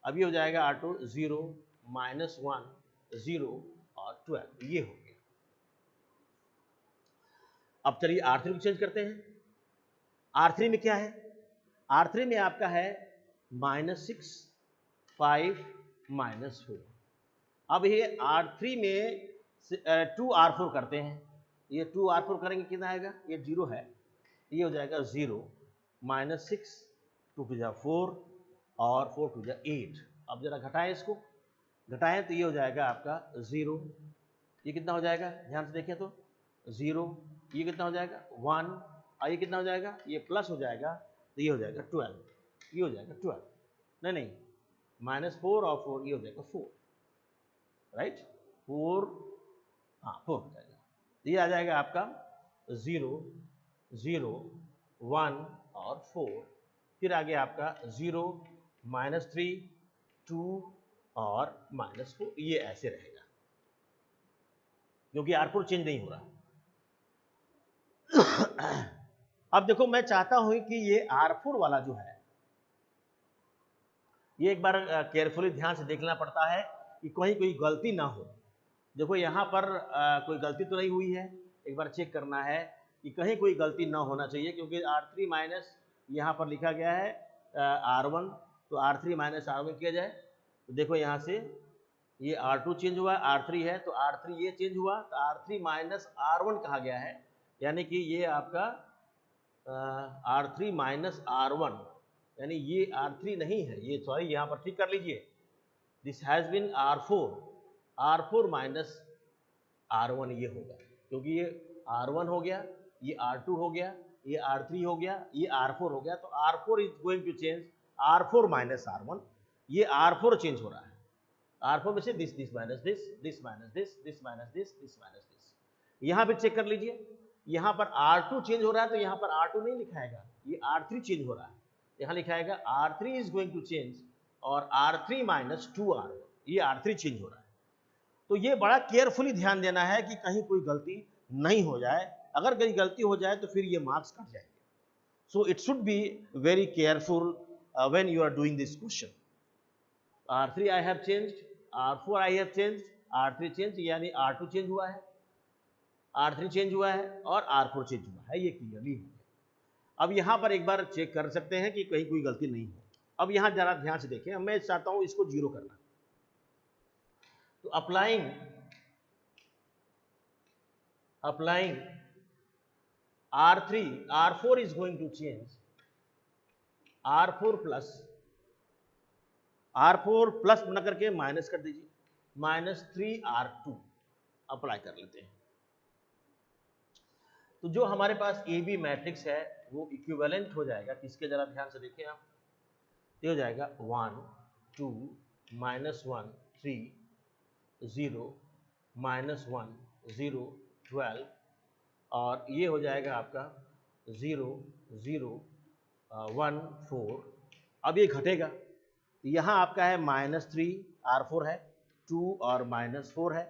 अब ये हो जाएगा R2 0 -1 0 और 12, ये हो गया। अब चलिए R3 को चेंज करते हैं। R3 में क्या है, R3 में आपका है -6 5 -4। अब ये R3 में 2R4 करते हैं, ये 2R4 करेंगे कितना आएगा, ये 0 है, ये हो जाएगा 0 -6 2 टू जा 4 और 4 टू जा 8। अब जरा घटाएं, इसको घटाएं तो ये हो जाएगा आपका 0, ये कितना हो जाएगा, ध्यान से देखें तो 0, ये कितना हो जाएगा 1, और ये कितना हो जाएगा, ये प्लस हो जाएगा तो ये हो जाएगा 12, ये हो जाएगा 12, नहीं -4 और 4, ये हो जाएगा 4, राइट, 4, हाँ 4 हो जाएगा, तो ये आ जाएगा आपका 0 0 1 और 4, फिर आगे आपका 0 -3 2 और -4, ये ऐसे रहेगा क्योंकि R4 चेंज नहीं हो रहा। अब देखो, मैं चाहता हूं कि ये R4 वाला जो है, ये एक बार केयरफुली ध्यान से देखना पड़ता है कि कहीं कोई गलती ना हो। देखो यहाँ पर कोई गलती तो नहीं हुई है, एक बार चेक करना है कि कहीं कोई गलती ना होना चाहिए, क्योंकि R3 माइनस यहाँ पर लिखा गया है R1, तो R3 माइनस R1 किया जाए तो देखो यहाँ से ये R2 चेंज हुआ, R3 है तो R3 ये चेंज हुआ, तो R3 माइनस R1 कहा गया है, यानी कि ये आपका R3 माइनस R1, यानी ये R3 नहीं है, ये सॉरी यहाँ पर ठीक कर लीजिए, this has been R4 minus R1 ये होगा, क्योंकि ये R1 हो गया, ये R2 हो गया, ये R3 हो गया, ये R4 हो गया, तो R4 is going to change R4 minus R1, ये R4 चेंज हो रहा है, R4 में से this minus this, this minus this, this minus this, this minus this. यहाँ पे चेक कर लीजिए, यहाँ पर R2 चेंज हो रहा है तो यहाँ पर R2 नहीं लिखाएगा, ये R3 चेंज हो रहा है, यहाँ लिखाएगा R3 is going to change और R3 माइनस 2R1, ये R3 चेंज हो रहा है। तो ये बड़ा केयरफुली ध्यान देना है कि कहीं कोई गलती नहीं हो जाए, अगर कहीं गलती हो जाए तो फिर ये मार्क्स कट जाएंगे। So it should be very careful when you are doing this question. R3 I have changed, R4 I have changed, R3 change यानी R2 चेंज हुआ है, R3 चेंज हुआ है और R4 चेंज हुआ है, ये क्लियरली है। अब यहाँ पर एक बार चेक कर सकते हैं कि कहीं कोई गलती नहीं हो। अब यहाँ जरा ध्यान से देखें, मैं चाहता हूँ इसको 0 करना, तो applying R4 is going to change R4 plus न करके माइनस कर दीजिए, -3R2 अप्लाई कर लेते हैं। तो जो हमारे पास ए बी मैट्रिक्स है वो इक्विवेलेंट हो जाएगा किसके, जरा ध्यान से देखिए आप, ये हो जाएगा 1 2 -1 3 0 -1 0 12 और ये हो जाएगा आपका 0 0 1 4। अब ये घटेगा तो यहाँ आपका है -3R4 है, 2 और -4 है,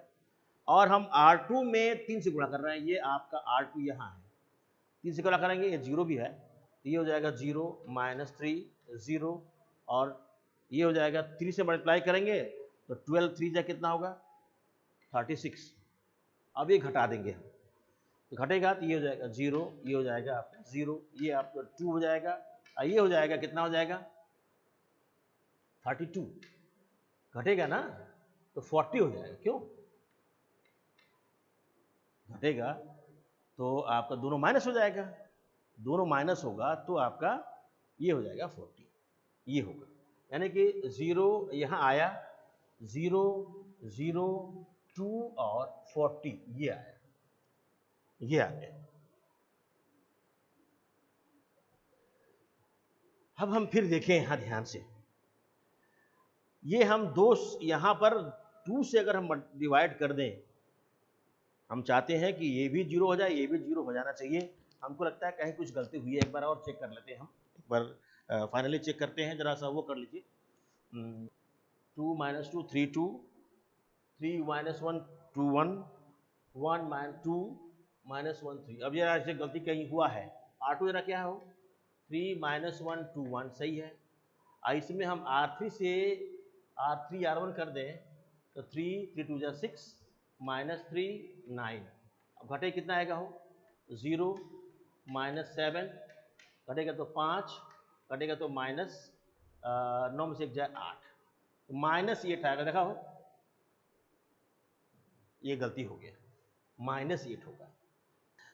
और हम R2 में 3 से गुणा कर रहे हैं, ये आपका R2 यहाँ है, 3 से गुणा करेंगे, ये 0 भी है, तो ये हो जाएगा 0 -3 0 और ये हो जाएगा 3 से मल्टीप्लाई करेंगे तो 12 3 जा कितना होगा 36। अब ये घटा देंगे हम, घटेगा तो ये हो जाएगा 0, ये हो जाएगा आपका 0, ये आपका 2 हो जाएगा, और ये हो जाएगा कितना हो जाएगा 32, घटेगा ना तो 40 हो जाएगा। क्यों घटेगा? तो आपका दोनों माइनस हो जाएगा, दोनों माइनस होगा तो आपका ये हो जाएगा 40, ये होगा, यानी कि 0 यहाँ आया, 0 0 2 और 40 ये आया, ये आ गया। अब हम फिर देखें यहाँ ध्यान से, ये हम दो यहाँ पर 2 से अगर हम डिवाइड कर दें, हम चाहते हैं कि ये भी 0 हो जाए, ये भी 0 हो जाना चाहिए। हमको लगता है कहीं कुछ गलती हुई है, एक बार और चेक कर लेते हैं हम, एक बार फाइनली चेक करते हैं, जरा सा वो कर लीजिए। 2 - 2 3 2, 3 - 1 2 1, 1 - 2 - 1 3। अब जरा ऐसे गलती कहीं हुआ है, R2 जरा क्या हो, 3 - 1 2 1 सही है। इसमें हम R3 से R3 R1 कर दें तो 3 3 2 6 -3 9, अब घटे कितना आएगा हो, 0 -7 घटेगा तो 5, घटेगा तो -9 में से 1 जाए 8, तो -8 आएगा, देखा हो ये गलती हो गया, -8 होगा।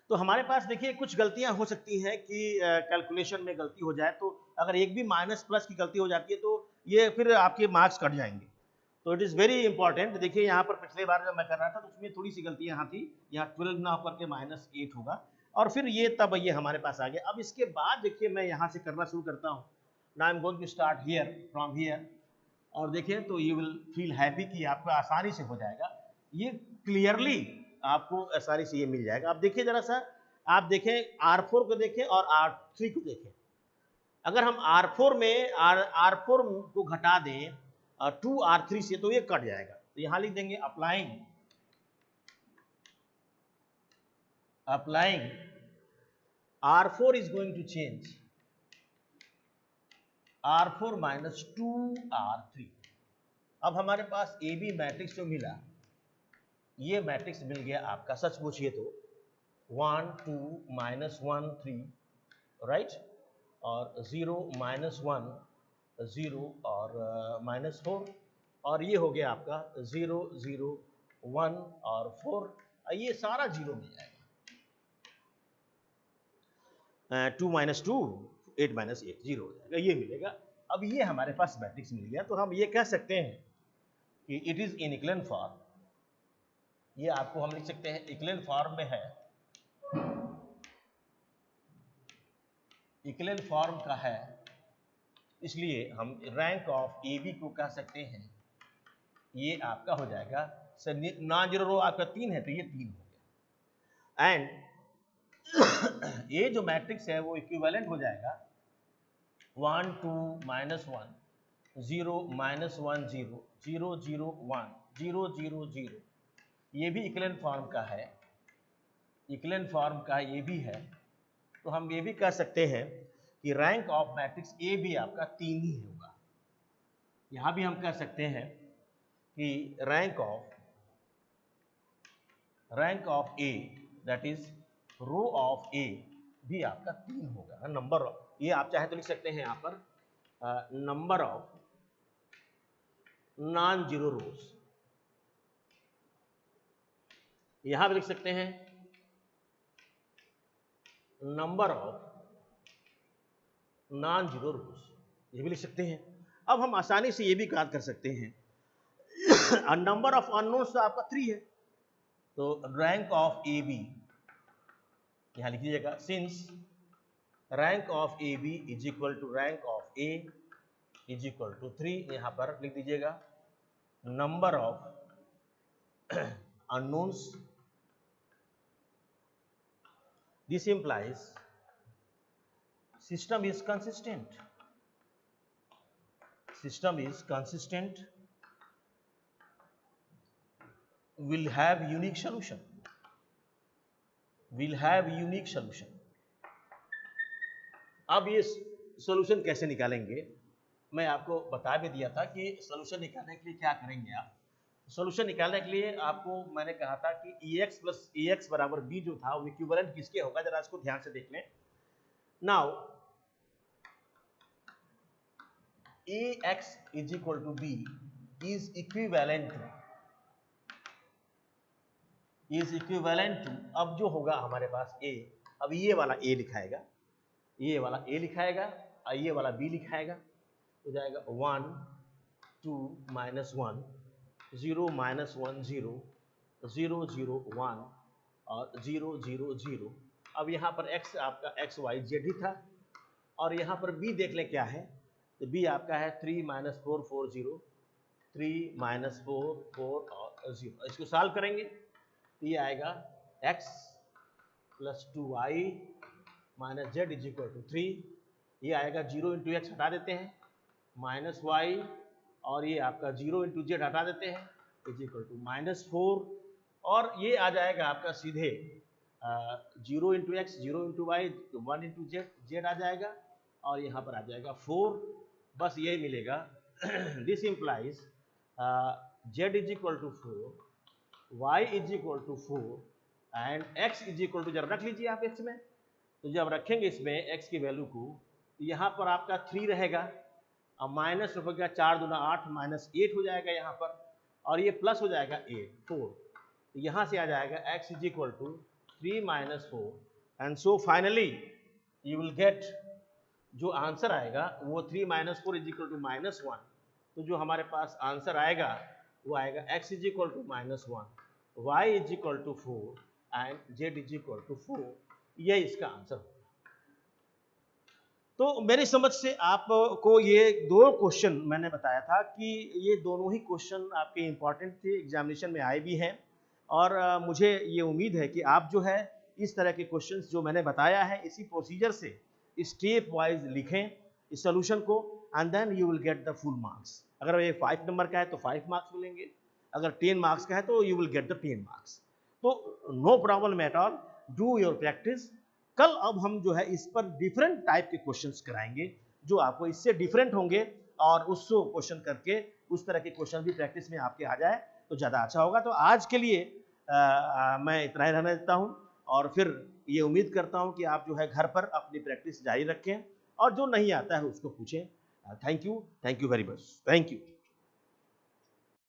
तो हमारे पास देखिए कुछ गलतियां हो सकती हैं कि कैलकुलेशन में गलती हो जाए, तो अगर एक भी माइनस प्लस की गलती हो जाती है तो ये फिर आपके मार्क्स कट जाएंगे। तो इट इज़ वेरी इंपॉर्टेंट। देखिए यहाँ पर पिछले बार जब मैं कर रहा था तो उसमें थोड़ी सी गलती यहाँ थी, यहाँ 12 ना होकर के -8 होगा, और फिर ये तब ये हमारे पास आ गया। अब इसके बाद देखिए मैं यहाँ से करना शुरू करता हूँ। Now I am going to start here from here, और देखिए तो यू विल फील हैप्पी कि आपको आसानी से हो जाएगा, ये क्लियरली आपको आसानी से ये मिल जाएगा। अब देखिए जरा सा, आप देखें R4 को देखें और R3 को देखें। अगर हम R4 में R4 को घटा दें 2 R3 से तो ये कट जाएगा, तो यहां लिख देंगे applying R4 is going to change R4 - 2 R3। अब हमारे पास AB मैट्रिक्स जो मिला, ये मैट्रिक्स मिल गया आपका, सच पूछिए तो 1 2 -1 3, राइट, और 0 -1 0 और -4, और ये हो गया आपका 0 0 1 और 4, ये सारा 0 मिल जाएगा। 2 - 2 8 - 8 0 हो जाएगा, ये मिलेगा। अब ये हमारे पास मैट्रिक्स मिल गया, तो हम ये कह सकते हैं कि it is in equivalent form. ये आपको हम लिख सकते हैं इक्विवेलेंट फॉर्म में है, इक्विवेलेंट फॉर्म का है, इसलिए हम रैंक ऑफ AB को कह सकते हैं, ये आपका हो जाएगा नॉन जीरो रो आपका 3 है तो ये 3 हो गया। एंड ये जो मैट्रिक्स है वो इक्विवेलेंट हो जाएगा 1 2 -1 0 -1 0 0 0 1 0 0 0, ये भी इक्विवेलेंट फॉर्म का है, इक्विवेलेंट फॉर्म का ये भी है। तो हम ये भी कह सकते हैं कि रैंक ऑफ मैट्रिक्स ए भी आपका 3 ही होगा। यहां भी हम कह सकते हैं कि rank of A that is row of A भी आपका 3 होगा। नंबर ऑफ, ये आप चाहे तो लिख सकते हैं यहां पर नंबर ऑफ नॉन जीरो रोज, यहां भी लिख सकते हैं नंबर ऑफ नॉन जीरो रोज, ये भी लिख सकते हैं। अब हम आसानी से ये भी बात कर सकते हैं नंबर ऑफ अननोन्स तो आपका 3 है, तो रैंक ऑफ ए बी यहां लिख लीजिएगा, since rank of A B is equal to rank of A is equal to 3, यहां पर लिख दीजिएगा number of unknowns, this implies system is consistent, will have unique solution, अब ये सॉल्यूशन कैसे निकालेंगे, मैं आपको बता भी दिया था कि सॉल्यूशन निकालने के लिए क्या करेंगे आप, सॉल्यूशन निकालने के लिए आपको मैंने कहा था कि ax प्लस ax बराबर b जो था वो इक्विवेलेंट किसके होगा, जरा इसको ध्यान से देख लें। Now ax is equal to b is equivalent to, अब जो होगा हमारे पास a, अब ये वाला a लिखाएगा, ये वाला a लिखाएगा और ये वाला b लिखाएगा, हो जाएगा 1 2 माइनस 1 0 माइनस 1 0 0 0 1 और 0 0 0। अब यहाँ पर x आपका x y z ही था और यहाँ पर b देख लें क्या है, तो b आपका है 3 माइनस 4 4 0 3 माइनस 4 4 और 0। इसको सॉल्व करेंगे तो ये आएगा x plus 2y minus z is equal to 3, ये आएगा 0 इंटू एक्स हटा देते हैं माइनस y और ये आपका 0 इंटू जेड हटा देते हैं इज इक्वल टू माइनस 4 और ये आ जाएगा आपका सीधे 0 into X 0 into Y 1 into Z, Z आ जाएगा और यहाँ पर आ जाएगा 4, बस यही मिलेगा। This implies z is equal to 4, y is equal to 4 and x is equal to, जब रख लीजिए आप x में, तो जब रखेंगे इसमें x की वैल्यू को, यहाँ पर आपका 3 रहेगा, अब माइनस हो गया 4 दूना 8 माइनस 8 हो जाएगा यहाँ पर और ये प्लस हो जाएगा 8 4, तो यहाँ से आ जाएगा x is equal to 3 minus 4 and so finally you will get, जो आंसर आएगा वो 3 minus 4 is equal to minus 1, तो जो हमारे पास आंसर आएगा वो आएगा x is equal to minus 1, y is equal to 4 and z is equal to 4, यही इसका आंसर होगा। तो मेरी समझ से आपको ये दो क्वेश्चन मैंने बताया था कि ये दोनों ही क्वेश्चन आपके इम्पॉर्टेंट थे, एग्जामिनेशन में आए भी हैं और मुझे ये उम्मीद है कि आप जो है इस तरह के क्वेश्चंस जो मैंने बताया है इसी प्रोसीजर से स्टेप वाइज लिखें इस सोल्यूशन को and then you will get the full marks. अगर ये 5 नंबर का है तो 5 मार्क्स मिलेंगे, अगर 10 मार्क्स का है तो you will get the 10 marks. तो no problem at all, do your practice. कल अब हम जो है इस पर डिफरेंट टाइप के क्वेश्चंस कराएंगे जो आपको इससे डिफरेंट होंगे और उसको क्वेश्चन करके उस तरह के क्वेश्चन भी प्रैक्टिस में आपके आ जाए तो ज़्यादा अच्छा होगा। तो आज के लिए मैं इतना ही रहने देता हूँ और फिर ये उम्मीद करता हूँ कि आप जो है घर पर अपनी प्रैक्टिस जारी रखें और जो नहीं आता है उसको पूछें। Thank you very much, thank you.